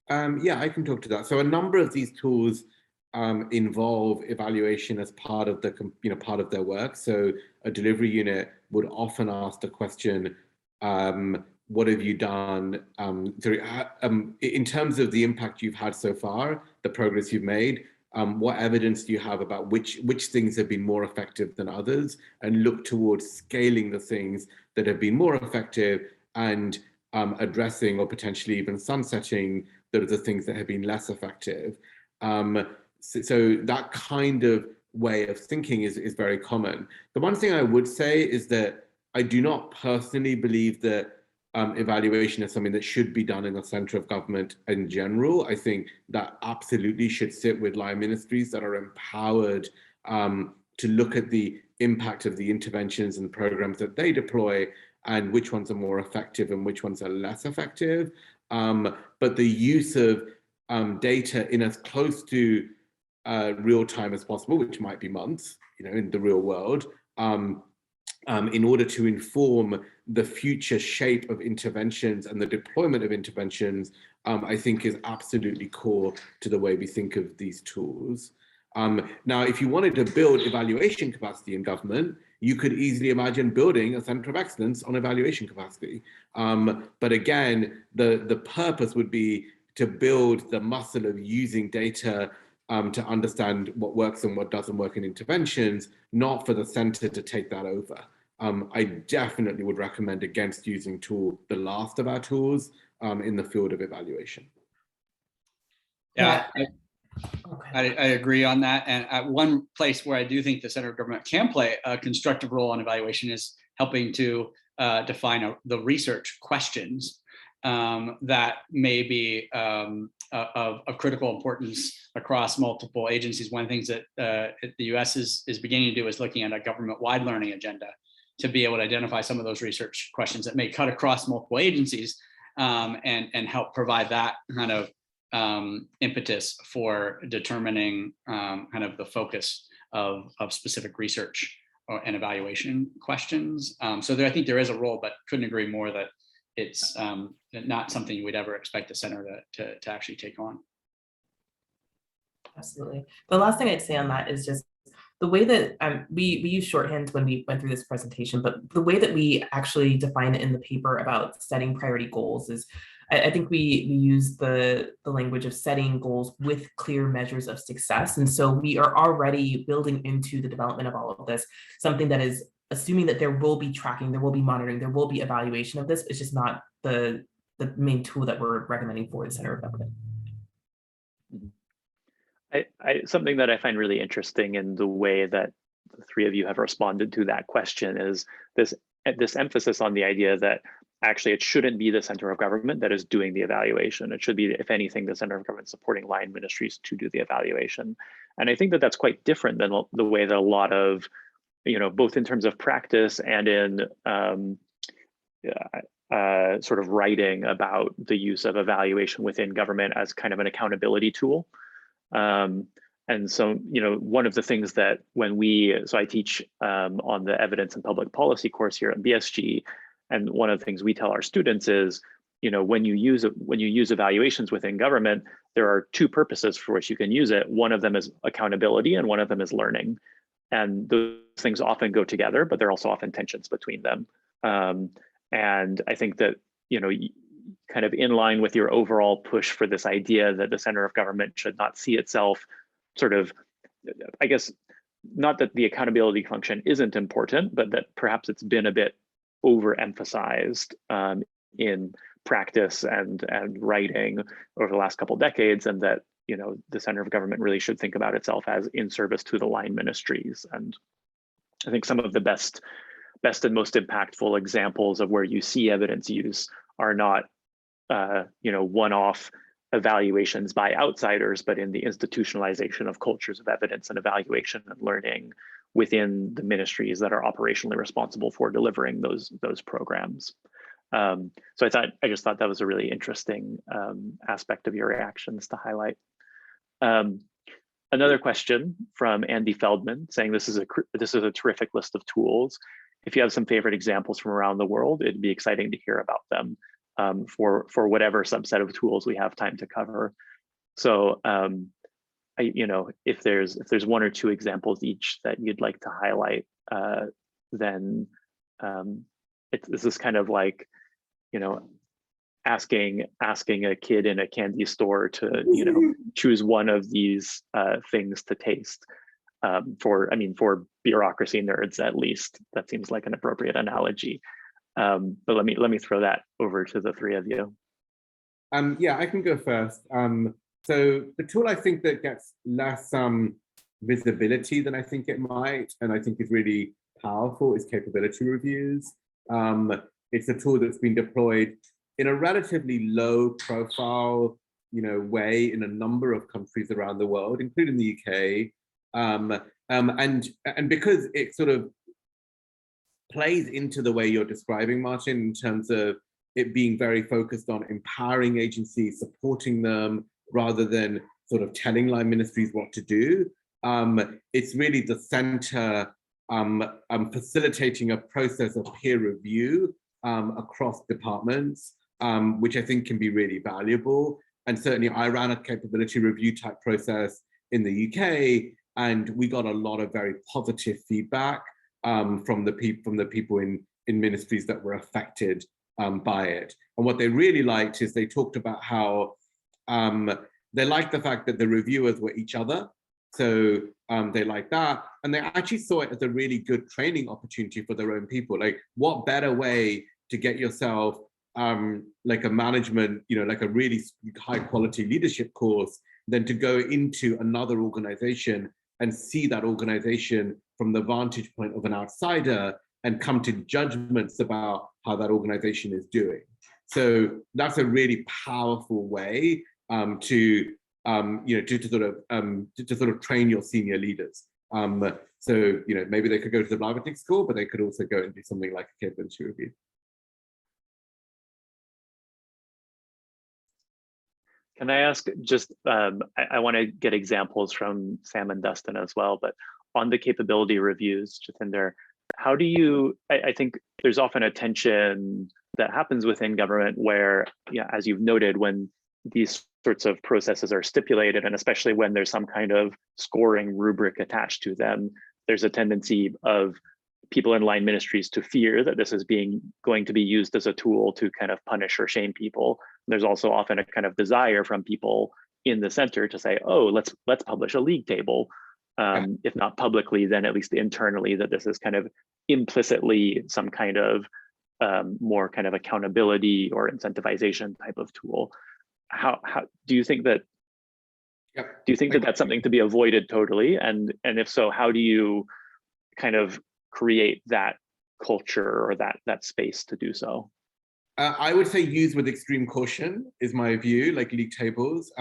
Yeah, I can talk to that. So a number of these tools involve evaluation as part of the part of their work. So a delivery unit would often ask the question, what have you done in terms of the impact you've had so far, the progress you've made? What evidence do you have about which things have been more effective than others, and look towards scaling the things that have been more effective and addressing or potentially even sunsetting the things that have been less effective. So that kind of way of thinking is very common. The one thing I would say is that I do not personally believe that evaluation is something that should be done in the center of government in general. I think that absolutely should sit with line ministries that are empowered to look at the impact of the interventions and programs that they deploy, and which ones are more effective and which ones are less effective. But the use of data in as close to real time as possible, which might be months, in the real world, in order to inform the future shape of interventions and the deployment of interventions, I think is absolutely core to the way we think of these tools. Now, if you wanted to build evaluation capacity in government, you could easily imagine building a center of excellence on evaluation capacity. But again, the purpose would be to build the muscle of using data to understand what works and what doesn't work in interventions, not for the center to take that over. I definitely would recommend against using the last of our tools in the field of evaluation. Yeah, I agree on that. And one place where I do think the center of government can play a constructive role on evaluation is helping to define the research questions that may be of critical importance across multiple agencies. One of the things that the US is beginning to do is looking at a government-wide learning agenda to be able to identify some of those research questions that may cut across multiple agencies and help provide that kind of impetus for determining kind of the focus of specific research and evaluation questions. So I think there is a role, but couldn't agree more that it's not something you would ever expect the center to actually take on. Absolutely. The last thing I'd say on that is just the way that we use shorthand when we went through this presentation, but the way that we actually define it in the paper about setting priority goals is, I think we use the language of setting goals with clear measures of success. And so we are already building into the development of all of this something that is assuming that there will be tracking, there will be monitoring, there will be evaluation of this. It's just not the main tool that we're recommending for the center of government. Something that I find really interesting in the way that the three of you have responded to that question is this emphasis on the idea that actually it shouldn't be the center of government that is doing the evaluation. It should be, if anything, the center of government supporting line ministries to do the evaluation. And I think that that's quite different than the way that a lot of, both in terms of practice and in sort of writing about the use of evaluation within government as kind of an accountability tool. And so, one of the things that I teach on the evidence and public policy course here at BSG, and one of the things we tell our students is, when you use evaluations within government, there are two purposes for which you can use it. One of them is accountability, and one of them is learning. And those things often go together, but there are also often tensions between them. And I think that, kind of in line with your overall push for this idea that the center of government should not see itself sort of, I guess, not that the accountability function isn't important, but that perhaps it's been a bit overemphasized in practice and writing over the last couple of decades, and that the center of government really should think about itself as in service to the line ministries. And I think some of the best and most impactful examples of where you see evidence use are not one-off evaluations by outsiders, but in the institutionalization of cultures of evidence and evaluation and learning within the ministries that are operationally responsible for delivering those programs. So I just thought that was a really interesting aspect of your reactions to highlight. Another question from Andy Feldman saying this is a terrific list of tools. If you have some favorite examples from around the world, it'd be exciting to hear about them for whatever subset of tools we have time to cover. So if there's one or two examples each that you'd like to highlight, then this is kind of like, asking a kid in a candy store to choose one of these things to taste. For bureaucracy nerds, at least, that seems like an appropriate analogy. But let me throw that over to the three of you. Yeah, I can go first. So the tool I think that gets less visibility than I think it might, and I think is really powerful, is capability reviews. It's a tool that's been deployed in a relatively low profile, way in a number of countries around the world, including the UK. And because it sort of plays into the way you're describing, Martin, in terms of it being very focused on empowering agencies, supporting them, rather than sort of telling line ministries what to do. It's really the center facilitating a process of peer review across departments, which I think can be really valuable. And certainly I ran a capability review type process in the UK, and we got a lot of very positive feedback from the people in ministries that were affected by it. And what they really liked is they talked about how they liked the fact that the reviewers were each other. So they liked that. And they actually saw it as a really good training opportunity for their own people. Like, what better way to get yourself like a management, like a really high quality leadership course than to go into another organization and see that organization from the vantage point of an outsider and come to judgments about how that organization is doing. So that's a really powerful way to sort of train your senior leaders. So maybe they could go to the Blavatnik school, but they could also go and do something like a capability review. Can I ask just, I want to get examples from Sam and Dustin as well, but on the capability reviews, Jatinder, how do you, I think there's often a tension that happens within government where, as you've noted, when these sorts of processes are stipulated, and especially when there's some kind of scoring rubric attached to them, there's a tendency of people in line ministries to fear that this is going to be used as a tool to kind of punish or shame people. There's also often a kind of desire from people in the center to say, oh, let's publish a league table. If not publicly, then at least internally, that this is kind of implicitly some kind of more kind of accountability or incentivization type of tool. How do you think that? Yep. Do you think that that's something to be avoided totally? And if so, how do you kind of create that culture or that space to do so? I would say use with extreme caution is my view, like league tables.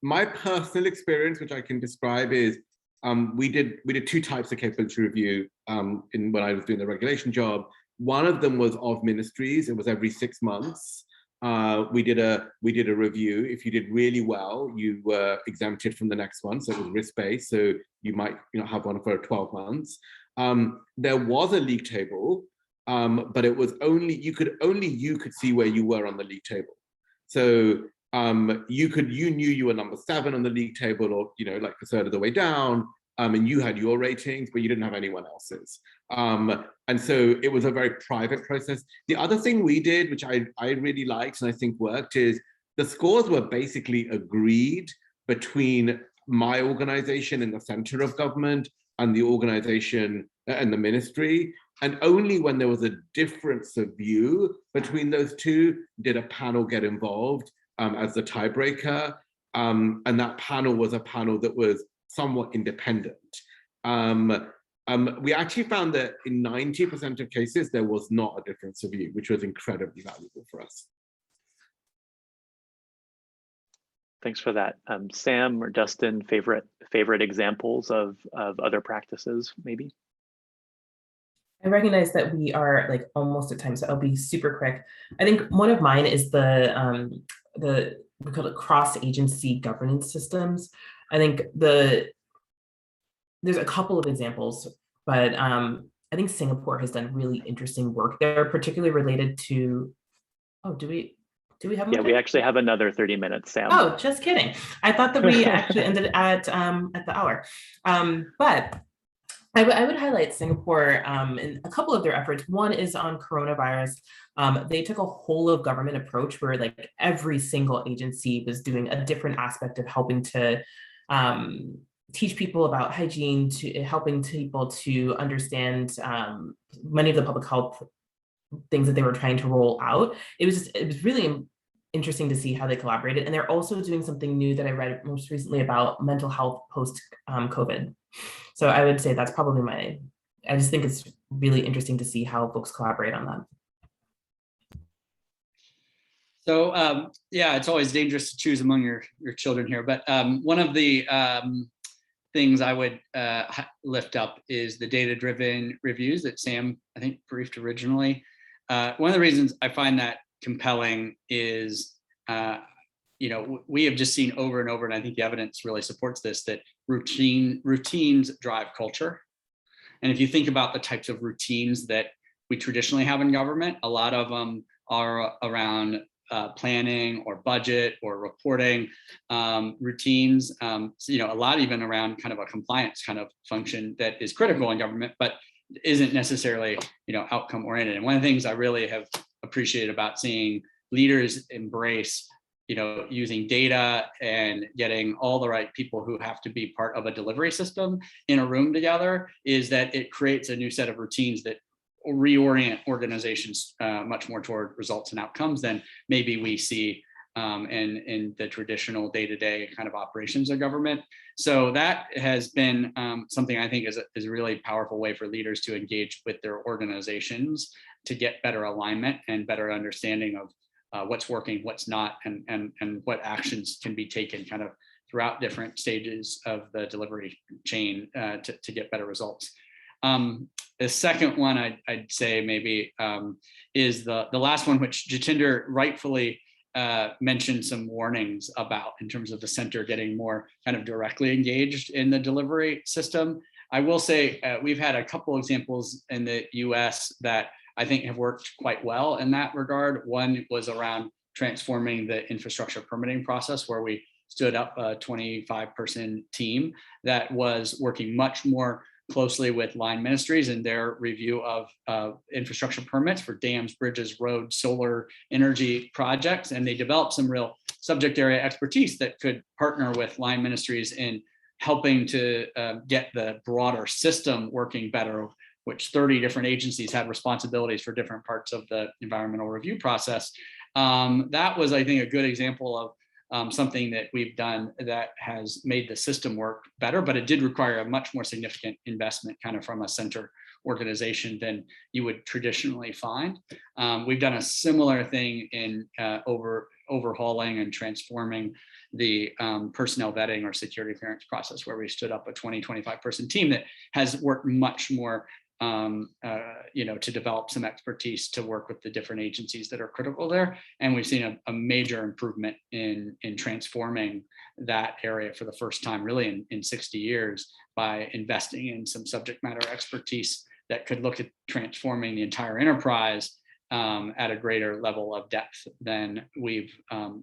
My personal experience, which I can describe, is we did two types of capability review when I was doing the regulation job. One of them was of ministries. It was every 6 months. We did a review. If you did really well, you were exempted from the next one. So it was risk-based. So you might have one for 12 months. There was a league table, but it was only you could see where you were on the league table. So you knew you were number 7 on the league table, or like a third of the way down, and you had your ratings, but you didn't have anyone else's. And so it was a very private process. The other thing we did, which I really liked and I think worked, is the scores were basically agreed between my organization in the center of government and the organization and the ministry. And only when there was a difference of view between those two did a panel get involved as the tiebreaker. And that panel was a panel that was somewhat independent. We actually found that in 90% of cases, there was not a difference of view, which was incredibly valuable for us. Thanks for that. Sam or Dustin, favorite examples of other practices, maybe? I recognize that we are like almost at time, so I'll be super quick. I think one of mine is we call it cross-agency governance systems. I think there's a couple of examples, but I think Singapore has done really interesting work there, particularly related to, do we Do we have more Yeah, time? we actually have another 30 minutes, Sam. Oh, just kidding. I thought that we actually ended at the hour. But I would highlight Singapore in a couple of their efforts. One is on coronavirus. They took a whole of government approach where like every single agency was doing a different aspect of helping to teach people about hygiene, to helping people to understand many of the public health things that they were trying to roll out. It was really interesting to see how they collaborated. And they're also doing something new that I read most recently about mental health post COVID. So I would say that's probably I just think it's really interesting to see how folks collaborate on that. So yeah, it's always dangerous to choose among your children here, but one of the things I would lift up is the data-driven reviews that Sam, I think, briefed originally. One of the reasons I find that compelling is, we have just seen over and over, and I think the evidence really supports this, that routines drive culture. And if you think about the types of routines that we traditionally have in government, a lot of them are around planning or budget or reporting routines, a lot even around kind of a compliance kind of function that is critical in government, but isn't necessarily, outcome oriented. And one of the things I really have appreciated about seeing leaders embrace, using data and getting all the right people who have to be part of a delivery system in a room together is that it creates a new set of routines that reorient organizations much more toward results and outcomes than maybe we see in the traditional day-to-day kind of operations of government. So that has been something I think is a really powerful way for leaders to engage with their organizations to get better alignment and better understanding of what's working, what's not, and what actions can be taken kind of throughout different stages of the delivery chain to get better results. The second one I'd say maybe is the last one, which Jatinder rightfully mentioned some warnings about in terms of the center getting more kind of directly engaged in the delivery system. I will say we've had a couple examples in the US that I think have worked quite well in that regard. One was around transforming the infrastructure permitting process, where we stood up a 25-person team that was working much more closely with line ministries in their review of infrastructure permits for dams, bridges, roads, solar energy projects. And they developed some real subject area expertise that could partner with line ministries in helping to get the broader system working better, which 30 different agencies had responsibilities for different parts of the environmental review process. That was, I think, a good example of something that we've done that has made the system work better, but it did require a much more significant investment kind of from a center organization than you would traditionally find. We've done a similar thing in overhauling and transforming the personnel vetting or security clearance process, where we stood up a 25 person team that has worked much more to develop some expertise to work with the different agencies that are critical there. And we've seen a major improvement in transforming that area for the first time really in 60 years by investing in some subject matter expertise that could look at transforming the entire enterprise at a greater level of depth than we've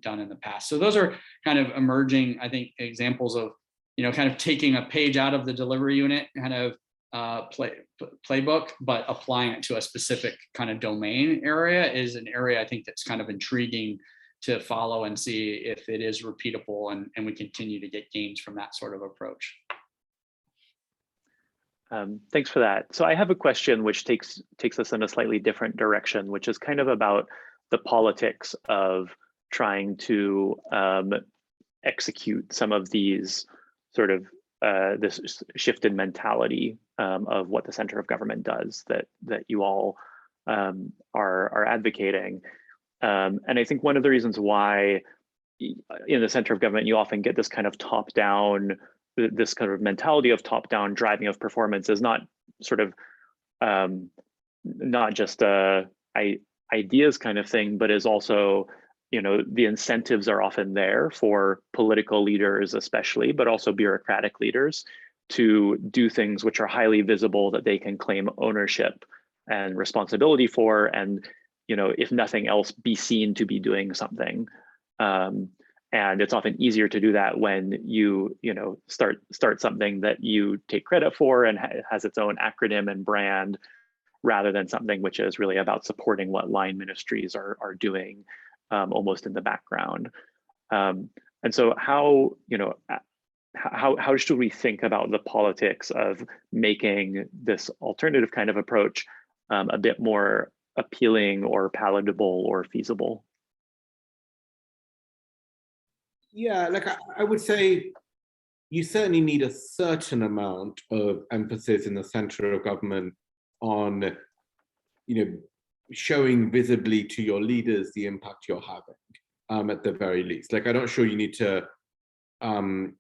done in the past. So those are kind of emerging, I think, examples of, kind of taking a page out of the delivery unit kind of playbook, but applying it to a specific kind of domain area is an area I think that's kind of intriguing to follow and see if it is repeatable and we continue to get gains from that sort of approach. Thanks for that. So I have a question which takes us in a slightly different direction, which is kind of about the politics of trying to execute some of these sort of this shift in mentality of what the center of government does that you all are advocating. And I think one of the reasons why in the center of government you often get this kind of top-down, this kind of mentality of top-down driving of performance is not sort of not just ideas kind of thing, but is also, the incentives are often there for political leaders especially, but also bureaucratic leaders to do things which are highly visible that they can claim ownership and responsibility for. And, if nothing else, be seen to be doing something. And it's often easier to do that when you start something that you take credit for and has its own acronym and brand, rather than something which is really about supporting what line ministries are doing almost in the background. And so how should we think about the politics of making this alternative kind of approach a bit more appealing or palatable or feasible? Yeah, like I would say you certainly need a certain amount of emphasis in the center of government on, showing visibly to your leaders the impact you're having, at the very least. Like, I'm not sure you need to kind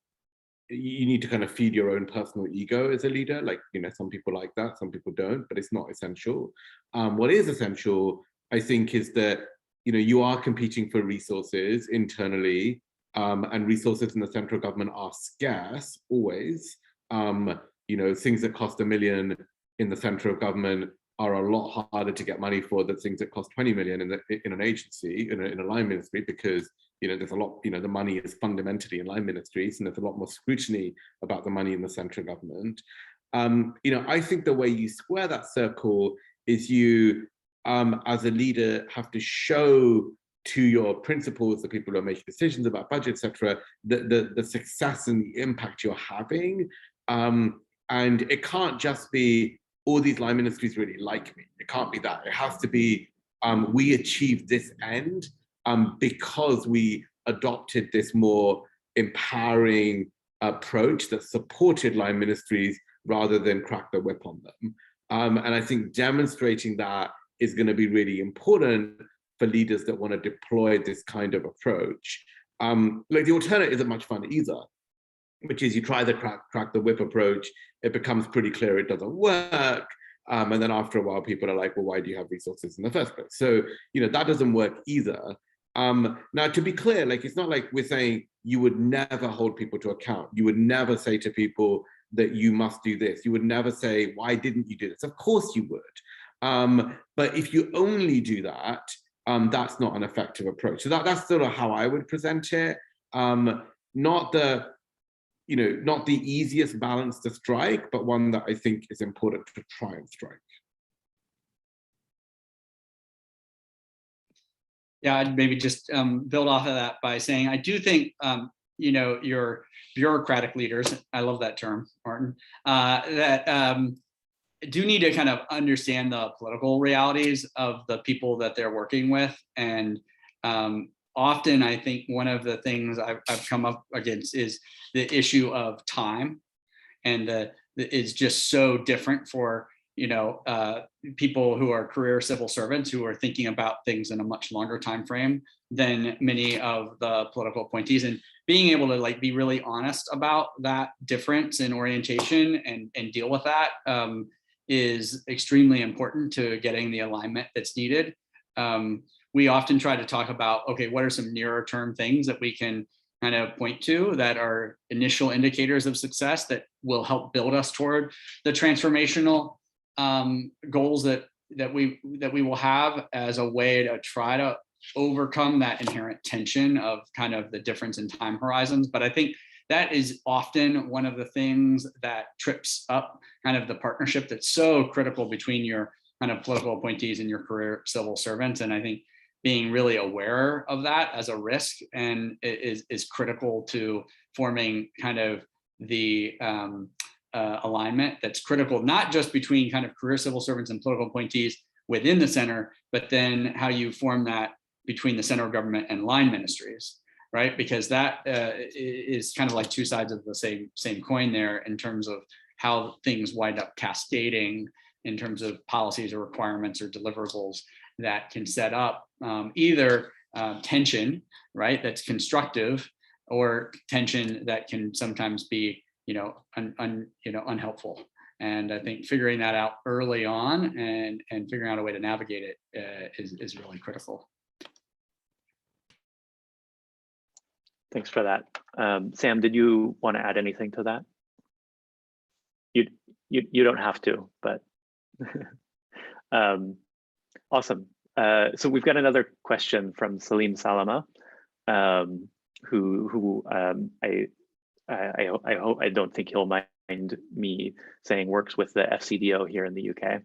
of feed your own personal ego as a leader. Like, some people like that, some people don't, but it's not essential. What is essential, I think, is that, you are competing for resources internally, and resources in the central government are scarce always. Things that cost $1 million in the central government are a lot harder to get money for than things that cost 20 million in an agency, in a line ministry, because there's a lot, the money is fundamentally in line ministries, and there's a lot more scrutiny about the money in the central government. I think the way you square that circle is you, as a leader, have to show to your principals, the people who are making decisions about budget, etc., the success and the impact you're having. And it can't just be, all these line ministries really like me. It can't be that. It has to be, we achieved this end because we adopted this more empowering approach that supported line ministries rather than crack the whip on them. And I think demonstrating that is going to be really important for leaders that want to deploy this kind of approach. Like, the alternate isn't much fun either, which is you try the crack the whip approach, it becomes pretty clear it doesn't work. And then after a while, people are like, well, why do you have resources in the first place? So, that doesn't work either. Now, to be clear, like, it's not like we're saying you would never hold people to account. You would never say to people that you must do this. You would never say, why didn't you do this? Of course you would. But if you only do that, that's not an effective approach. So that's sort of how I would present it. Not the easiest balance to strike, but one that I think is important to try and strike. Yeah, I'd maybe just build off of that by saying, I do think, your bureaucratic leaders, I love that term, Martin, that do need to kind of understand the political realities of the people that they're working with. And often I think one of the things I've come up against is the issue of time, and it's just so different for people who are career civil servants who are thinking about things in a much longer time frame than many of the political appointees. And being able to be really honest about that difference in orientation and deal with that is extremely important to getting the alignment that's needed. We often try to talk about, okay, what are some nearer term things that we can kind of point to that are initial indicators of success that will help build us toward the transformational goals that we will have, as a way to try to overcome that inherent tension of kind of the difference in time horizons. But I think that is often one of the things that trips up kind of the partnership that's so critical between your kind of political appointees and your career civil servants. And I think being really aware of that as a risk and is critical to forming kind of the alignment that's critical, not just between kind of career civil servants and political appointees within the center, but then how you form that between the center of government and line ministries, right? Because that is kind of like two sides of the same coin there, in terms of how things wind up cascading in terms of policies or requirements or deliverables that can set up either tension, right, that's constructive, or tension that can sometimes be unhelpful. And I think figuring that out early on and figuring out a way to navigate it is really critical. Thanks for that. Sam, did you want to add anything to that? You don't have to, but awesome. So we've got another question from Salim Salama, who I don't think he'll mind me saying works with the FCDO here in the UK.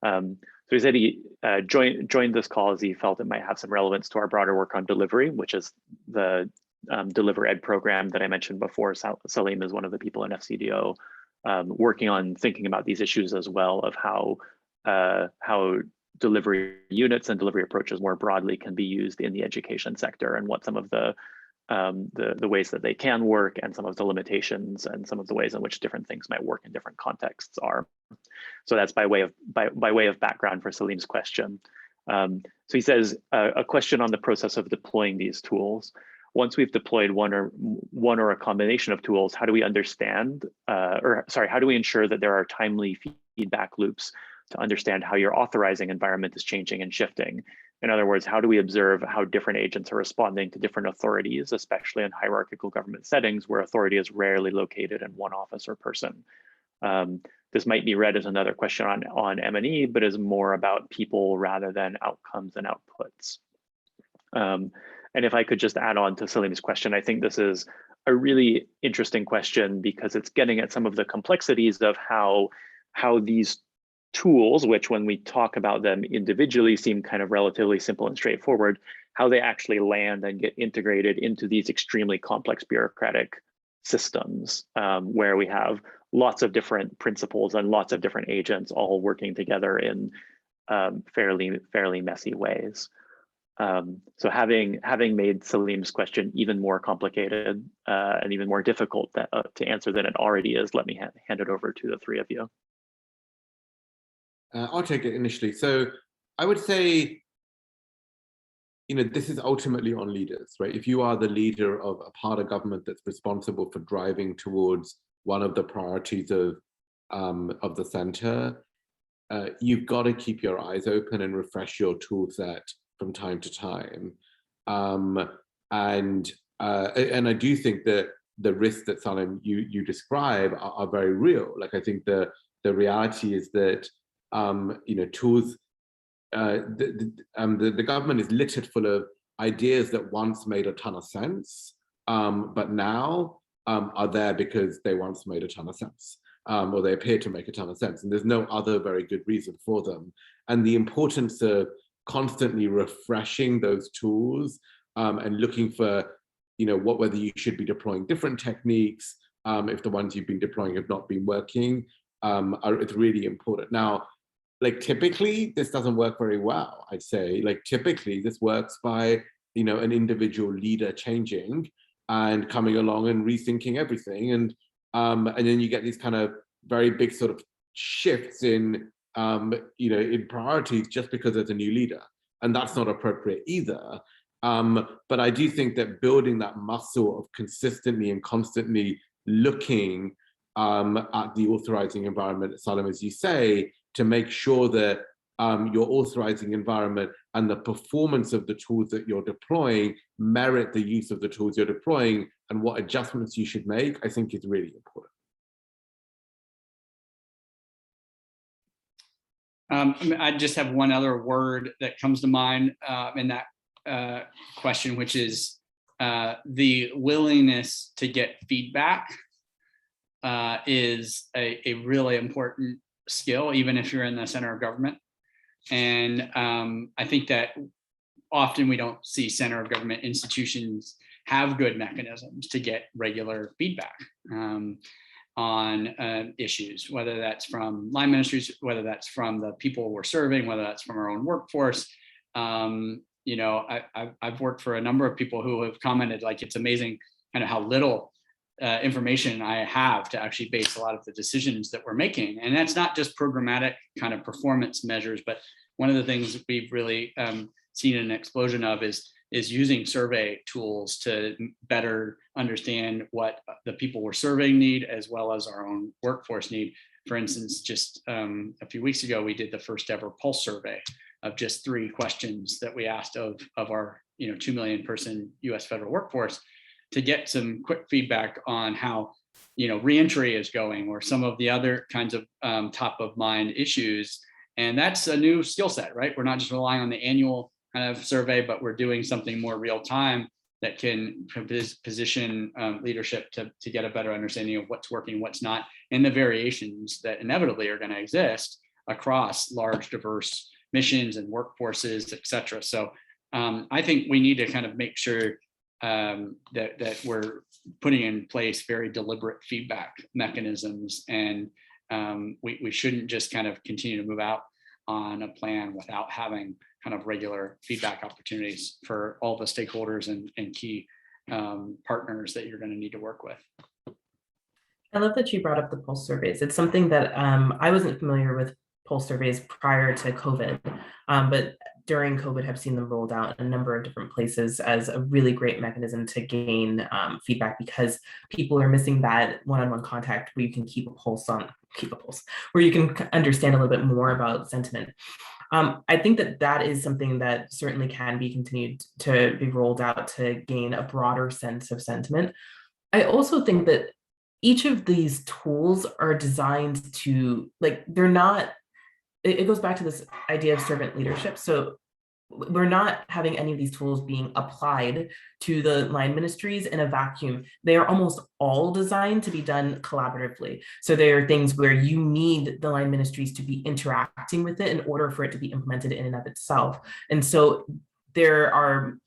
So he said he joined this call as he felt it might have some relevance to our broader work on delivery, which is the Deliver Ed program that I mentioned before. Salim is one of the people in FCDO working on thinking about these issues as well, of how delivery units and delivery approaches more broadly can be used in the education sector, and what some of the ways that they can work, and some of the limitations, and some of the ways in which different things might work in different contexts are. So that's by way of background for Salim's question. So he says, a question on the process of deploying these tools. Once we've deployed one or a combination of tools, how do we understand, how do we ensure that there are timely feedback loops to understand how your authorizing environment is changing and shifting? In other words, how do we observe how different agents are responding to different authorities, especially in hierarchical government settings where authority is rarely located in one office or person? This might be read as another question on M&E, but is more about people rather than outcomes and outputs. And if I could just add on to Salim's question, I think this is a really interesting question because it's getting at some of the complexities of how these tools, which when we talk about them individually seem kind of relatively simple and straightforward, how they actually land and get integrated into these extremely complex bureaucratic systems, where we have lots of different principles and lots of different agents all working together in fairly messy ways. So having made Salim's question even more complicated and even more difficult to answer than it already is, let me hand it over to the three of you. I'll take it initially. So I would say, this is ultimately on leaders, right? If you are the leader of a part of government that's responsible for driving towards one of the priorities of the center, you've got to keep your eyes open and refresh your tool set from time to time. And I do think that the risks that Salim you describe are very real. Like, I think the reality is that tools, the government is littered full of ideas that once made a ton of sense, but now are there because they once made a ton of sense, or they appear to make a ton of sense, and there's no other very good reason for them. And the importance of constantly refreshing those tools and looking for, whether you should be deploying different techniques if the ones you've been deploying have not been working, it's really important. Now, like, typically this doesn't work very well, I'd say. Like, typically this works by, an individual leader changing and coming along and rethinking everything. And then you get these kind of very big sort of shifts in, in priorities just because there's a new leader. And that's not appropriate either. But I do think that building that muscle of consistently and constantly looking at the authorizing environment, Salim, as you say, to make sure that your authorizing environment and the performance of the tools that you're deploying merit the use of the tools you're deploying, and what adjustments you should make, I think is really important. I just have one other word that comes to mind in that question, which is the willingness to get feedback is a really important skill, even if you're in the center of government. And I think that often we don't see center of government institutions have good mechanisms to get regular feedback on issues, whether that's from line ministries, whether that's from the people we're serving, whether that's from our own workforce. I've worked for a number of people who have commented, like, it's amazing kind of how little information I have to actually base a lot of the decisions that we're making. And that's not just programmatic kind of performance measures, but one of the things we've really seen an explosion of is using survey tools to better understand what the people we're serving need, as well as our own workforce need. For instance, just a few weeks ago, we did the first ever pulse survey of just 3 questions that we asked of our 2 million person US federal workforce, to get some quick feedback on how reentry is going, or some of the other kinds of top of mind issues. And that's a new skill set, right? We're not just relying on the annual kind of survey, but we're doing something more real time that can position leadership to get a better understanding of what's working, what's not, and the variations that inevitably are going to exist across large, diverse missions and workforces, et cetera. So I think we need to kind of make sure that we're putting in place very deliberate feedback mechanisms, and we shouldn't just kind of continue to move out on a plan without having kind of regular feedback opportunities for all the stakeholders and key partners that you're going to need to work with. I love that you brought up the pulse surveys. It's something that I wasn't familiar with pulse surveys prior to COVID, but during COVID have seen them rolled out in a number of different places as a really great mechanism to gain feedback, because people are missing that one-on-one contact where you can keep a pulse, where you can understand a little bit more about sentiment. I think that is something that certainly can be continued to be rolled out to gain a broader sense of sentiment. I also think that each of these tools are designed to, like, they're not, it goes back to this idea of servant leadership. So we're not having any of these tools being applied to the line ministries in a vacuum. They are almost all designed to be done collaboratively. So there are things where you need the line ministries to be interacting with it in order for it to be implemented in and of itself. And so there are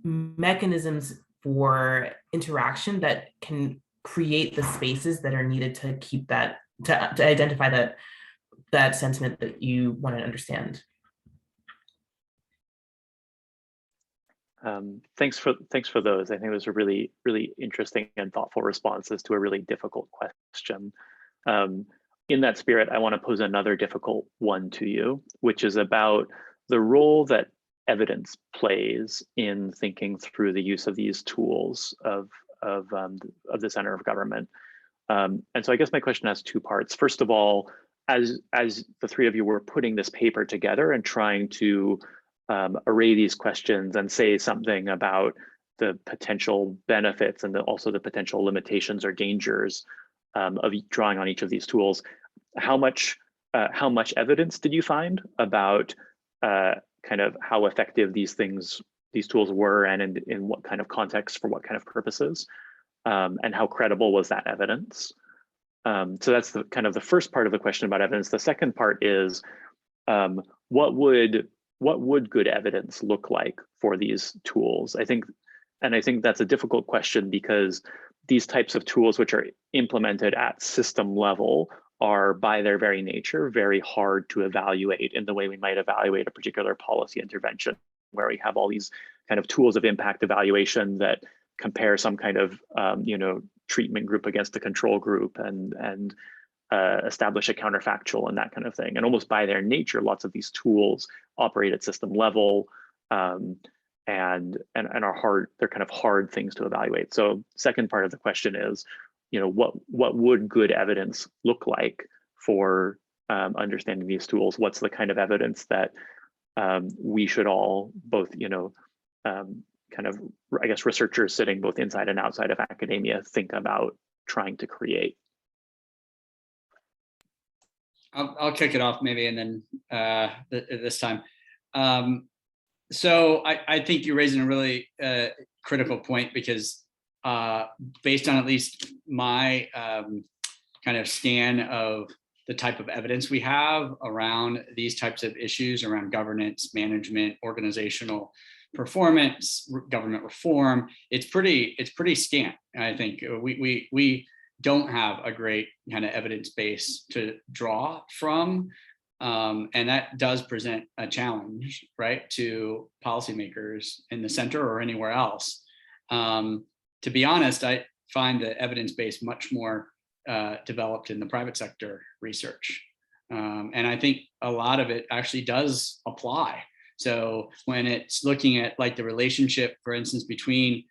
mechanisms for interaction that can create the spaces that are needed to keep that, to identify that sentiment that you want to understand. Thanks for those. I think it was a really, really interesting and thoughtful responses to a really difficult question. In that spirit, I want to pose another difficult one to you, which is about the role that evidence plays in thinking through the use of these tools of the center of government. And so I guess my question has two parts. First of all, as the three of you were putting this paper together and trying to array these questions and say something about the potential benefits and also the potential limitations or dangers of drawing on each of these tools, how much evidence did you find about kind of how effective these tools were, and in what kind of context for what kind of purposes, and how credible was that evidence? So that's the kind of the first part of the question about evidence. The second part is what would good evidence look like for these tools? I think that's a difficult question, because these types of tools, which are implemented at system level, are by their very nature very hard to evaluate in the way we might evaluate a particular policy intervention, where we have all these kind of tools of impact evaluation that compare some kind of treatment group against a control group and establish a counterfactual and that kind of thing. And almost by their nature, lots of these tools operate at system level and are hard. They're kind of hard things to evaluate. So second part of the question is, what would good evidence look like for understanding these tools? What's the kind of evidence that we should all both, kind of, I guess, researchers sitting both inside and outside of academia think about trying to create? I'll kick it off maybe, and then this time. So I think you're raising a really critical point, because based on at least my kind of scan of the type of evidence we have around these types of issues around governance, management, organizational performance, government reform, it's pretty scant. I think we don't have a great kind of evidence base to draw from. And that does present a challenge, right, to policymakers in the center or anywhere else. To be honest, I find the evidence base much more developed in the private sector research. And I think a lot of it actually does apply. So when it's looking at like the relationship, for instance, between,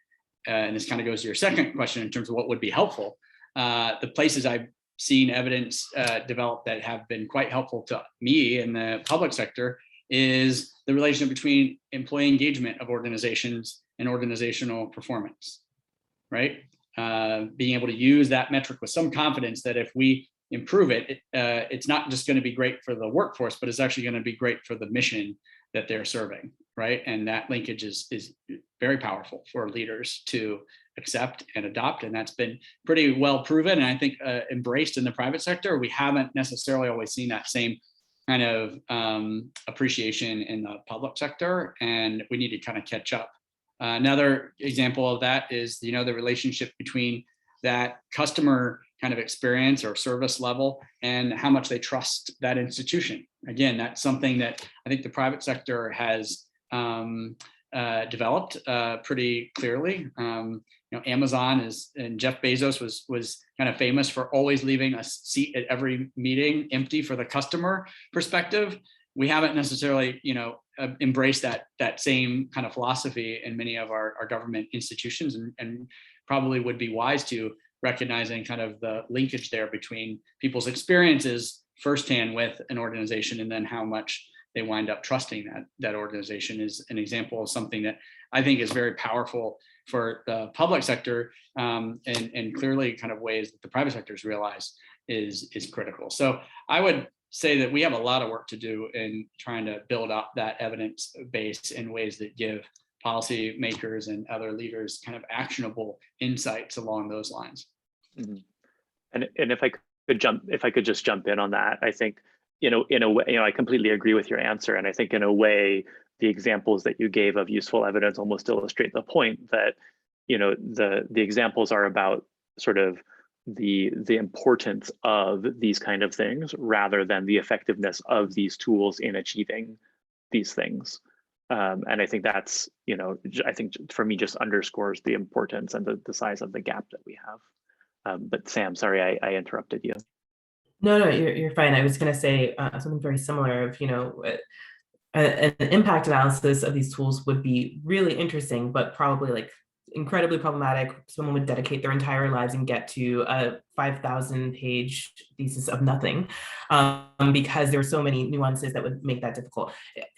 and this kind of goes to your second question in terms of what would be helpful, the places I've seen evidence develop that have been quite helpful to me in the public sector is the relationship between employee engagement of organizations and organizational performance, right? Being able to use that metric with some confidence that if we improve it, it's not just going to be great for the workforce, but it's actually going to be great for the mission that they're serving, right? And that linkage is very powerful for leaders to accept and adopt, and that's been pretty well proven, and I think embraced in the private sector. We haven't necessarily always seen that same kind of appreciation in the public sector, and we need to kind of catch up. Another example of that is, the relationship between that customer kind of experience or service level and how much they trust that institution. Again, that's something that I think the private sector has developed pretty clearly. Amazon and Jeff Bezos was kind of famous for always leaving a seat at every meeting empty for the customer perspective. We haven't necessarily, embraced that same kind of philosophy in many of our government institutions, and probably would be wise to recognizing kind of the linkage there between people's experiences firsthand with an organization and then how much they wind up trusting that organization is an example of something that I think is very powerful for the public sector, and clearly kind of ways that the private sector has realized is critical. So I would say that we have a lot of work to do in trying to build up that evidence base in ways that give policy makers and other leaders kind of actionable insights along those lines. Mm-hmm. And if I could just jump in on that, I think, in a way, I completely agree with your answer. And I think in a way, the examples that you gave of useful evidence almost illustrate the point that, the examples are about sort of the importance of these kind of things rather than the effectiveness of these tools in achieving these things. And I think that's, I think for me just underscores the importance and the size of the gap that we have. But Sam, sorry, I interrupted you. No, you're fine. I was going to say something very similar of, an impact analysis of these tools would be really interesting, but probably like incredibly problematic. Someone would dedicate their entire lives and get to a 5,000-page thesis of nothing, because there are so many nuances that would make that difficult.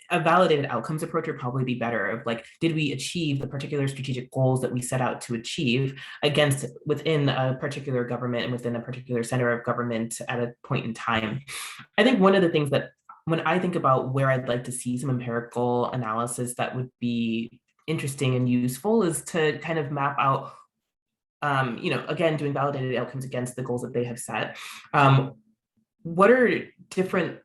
A validated outcomes approach would probably be better of like, did we achieve the particular strategic goals that we set out to achieve within a particular government and within a particular center of government at a point in time? I think one of the things that when I think about where I'd like to see some empirical analysis that would be interesting and useful is to kind of map out, again, doing validated outcomes against the goals that they have set. What are different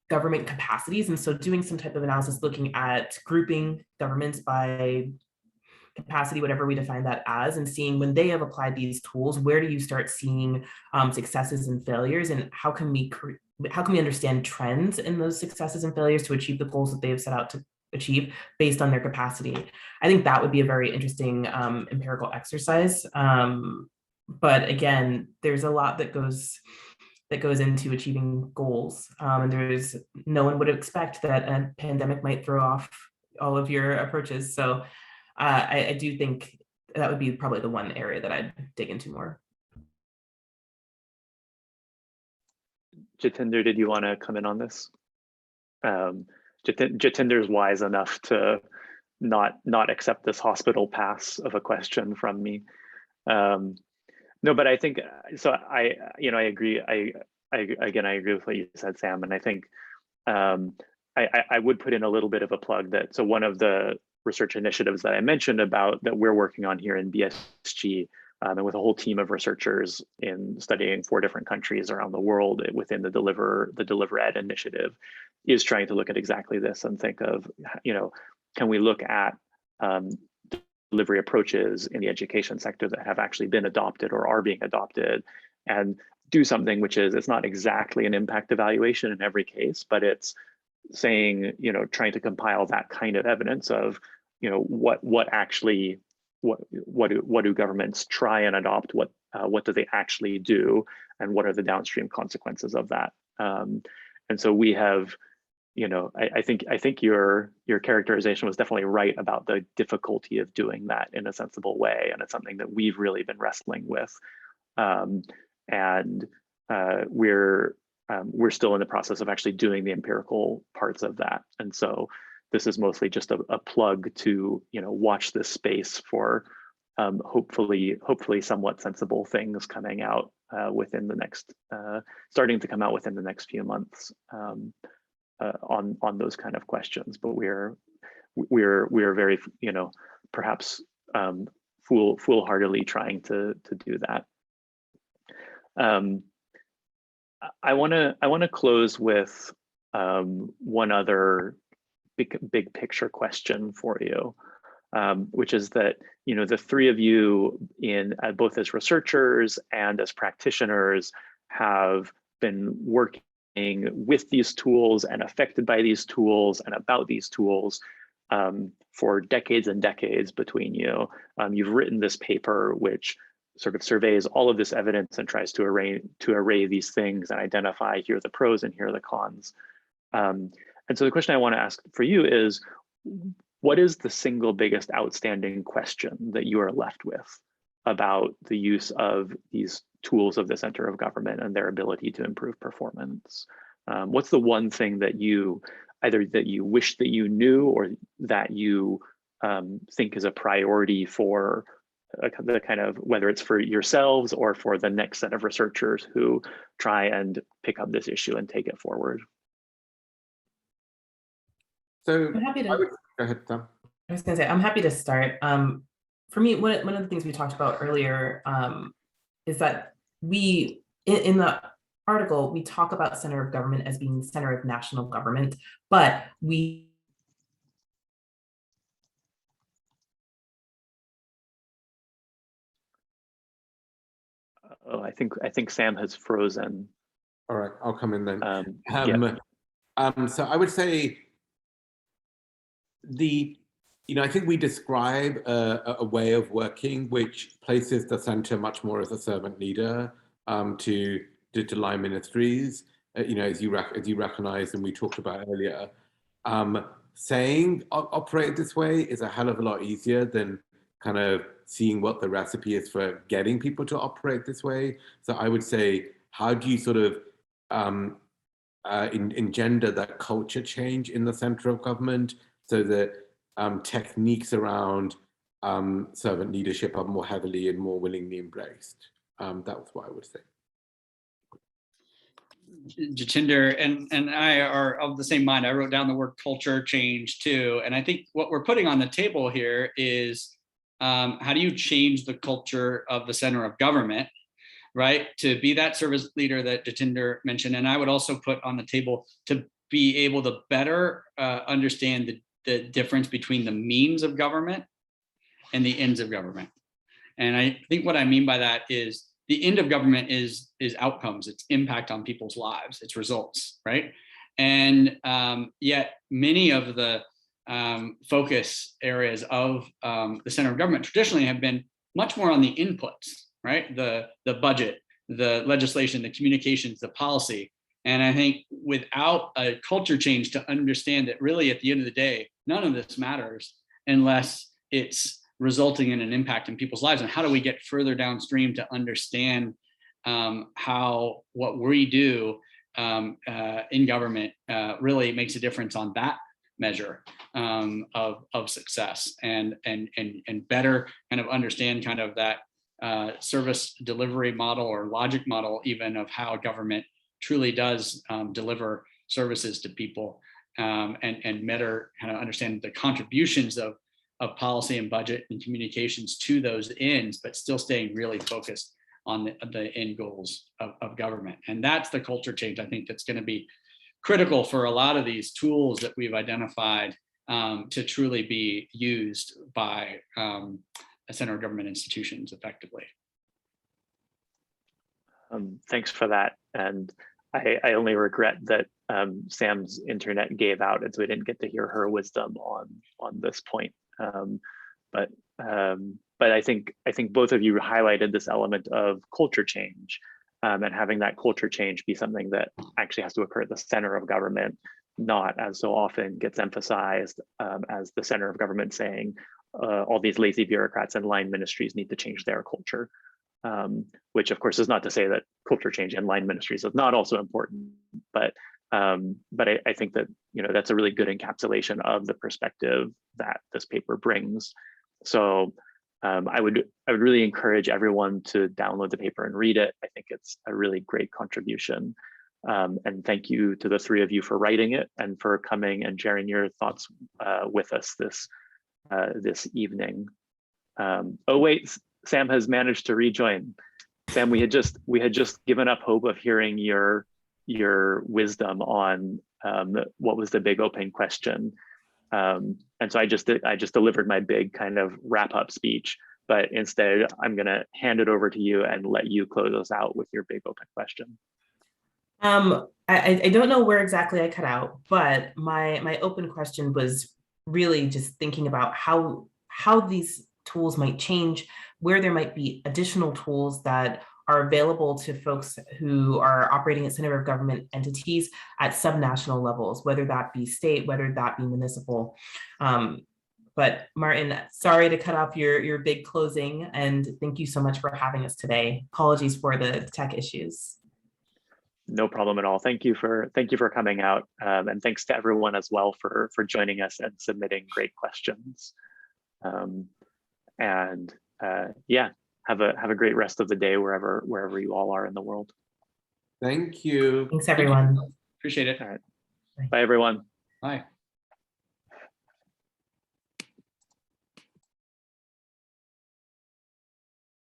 government capacities? And so doing some type of analysis looking at grouping governments by capacity, whatever we define that as, and seeing when they have applied these tools, where do you start seeing successes and failures, and how can we understand trends in those successes and failures to achieve the goals that they have set out to achieve based on their capacity? I think that would be a very interesting empirical exercise. But again, there's a lot that goes into achieving goals. And no one would expect that a pandemic might throw off all of your approaches. So I do think that would be probably the one area that I'd dig into more. Jatinder, did you want to come in on this? Jatinder's wise enough to not accept this hospital pass of a question from me. No, but I think so. I agree. I agree with what you said, Sam, and I think I would put in a little bit of a plug that one of the research initiatives that I mentioned about that we're working on here in BSG, and with a whole team of researchers in studying 4 different countries around the world within the Deliver Ed initiative, is trying to look at exactly this and think of, can we look at delivery approaches in the education sector that have actually been adopted or are being adopted, and do something which is, it's not exactly an impact evaluation in every case, but it's saying, trying to compile that kind of evidence of, what do governments try and adopt, what do they actually do, and what are the downstream consequences of that. And so we have, I think your characterization was definitely right about the difficulty of doing that in a sensible way, and it's something that we've really been wrestling with, and we're still in the process of actually doing the empirical parts of that. And so this is mostly just a plug to watch this space for hopefully somewhat sensible things coming out within the next, starting to come out within the next few months on those kind of questions. But we're very, perhaps foolhardily trying to do that. I want to close with one other big picture question for you, which is that the three of you both as researchers and as practitioners have been working with these tools and affected by these tools and about these tools for decades and decades between you. You've written this paper which sort of surveys all of this evidence and tries to array these things and identify here are the pros and here are the cons. And so the question I want to ask for you is, what is the single biggest outstanding question that you are left with about the use of these tools of the center of government and their ability to improve performance? What's the one thing that either that you wish that you knew or that you think is a priority for the kind of, whether it's for yourselves or for the next set of researchers who try and pick up this issue and take it forward? So I'm happy to. Go ahead, Sam. I was going to say, I'm happy to start. For me, one of the things we talked about earlier is that we, in the article, we talk about center of government as being the center of national government, but we I think Sam has frozen. All right, I'll come in then. Yeah. So I would say I think we describe a way of working which places the center much more as a servant leader to line ministries. As you recognize and we talked about earlier, saying operate this way is a hell of a lot easier than kind of seeing what the recipe is for getting people to operate this way. So I would say, how do you sort of engender that culture change in the center of government so that techniques around servant leadership are more heavily and more willingly embraced? That was what I would say. Jatinder and I are of the same mind. I wrote down the word culture change too. And I think what we're putting on the table here is how do you change the culture of the center of government, right? To be that service leader that Jatinder mentioned. And I would also put on the table to be able to better understand the difference between the means of government and the ends of government. And I think what I mean by that is the end of government is outcomes, its impact on people's lives, its results, right? And yet many of the focus areas of the center of government traditionally have been much more on the inputs, right? The budget, the legislation, the communications, the policy. And I think without a culture change to understand that really at the end of the day, none of this matters unless it's resulting in an impact in people's lives. And how do we get further downstream to understand how what we do in government really makes a difference on that measure of success, and better kind of understand kind of that service delivery model or logic model even of how government truly does deliver services to people, and better kind of understand the contributions of policy and budget and communications to those ends, but still staying really focused on the end goals of government. And that's the culture change, I think, that's going to be critical for a lot of these tools that we've identified to truly be used by center of government institutions effectively. Thanks for that. And I only regret that Sam's internet gave out, and so we didn't get to hear her wisdom on this point. But I think both of you highlighted this element of culture change, and having that culture change be something that actually has to occur at the center of government, not as so often gets emphasized as the center of government saying all these lazy bureaucrats and line ministries need to change their culture. Which of course is not to say that culture change in line ministries is not also important, but I think that that's a really good encapsulation of the perspective that this paper brings. So I would really encourage everyone to download the paper and read it. I think it's a really great contribution. And thank you to the three of you for writing it and for coming and sharing your thoughts with us this evening. Oh wait, Sam has managed to rejoin. Sam, we had just given up hope of hearing your wisdom on what was the big open question. And so I just delivered my big kind of wrap up speech, but instead I'm going to hand it over to you and let you close us out with your big open question. I don't know where exactly I cut out, but my open question was really just thinking about how these tools might change, where there might be additional tools that are available to folks who are operating at center of government entities at subnational levels, whether that be state, whether that be municipal. But Martin, sorry to cut off your big closing, and thank you so much for having us today. Apologies for the tech issues. No problem at all. Thank you for coming out, and thanks to everyone as well for joining us and submitting great questions. Yeah, have a great rest of the day wherever you all are in the world. Thank you. Thanks, everyone. Appreciate it. All right. Bye, everyone. Bye.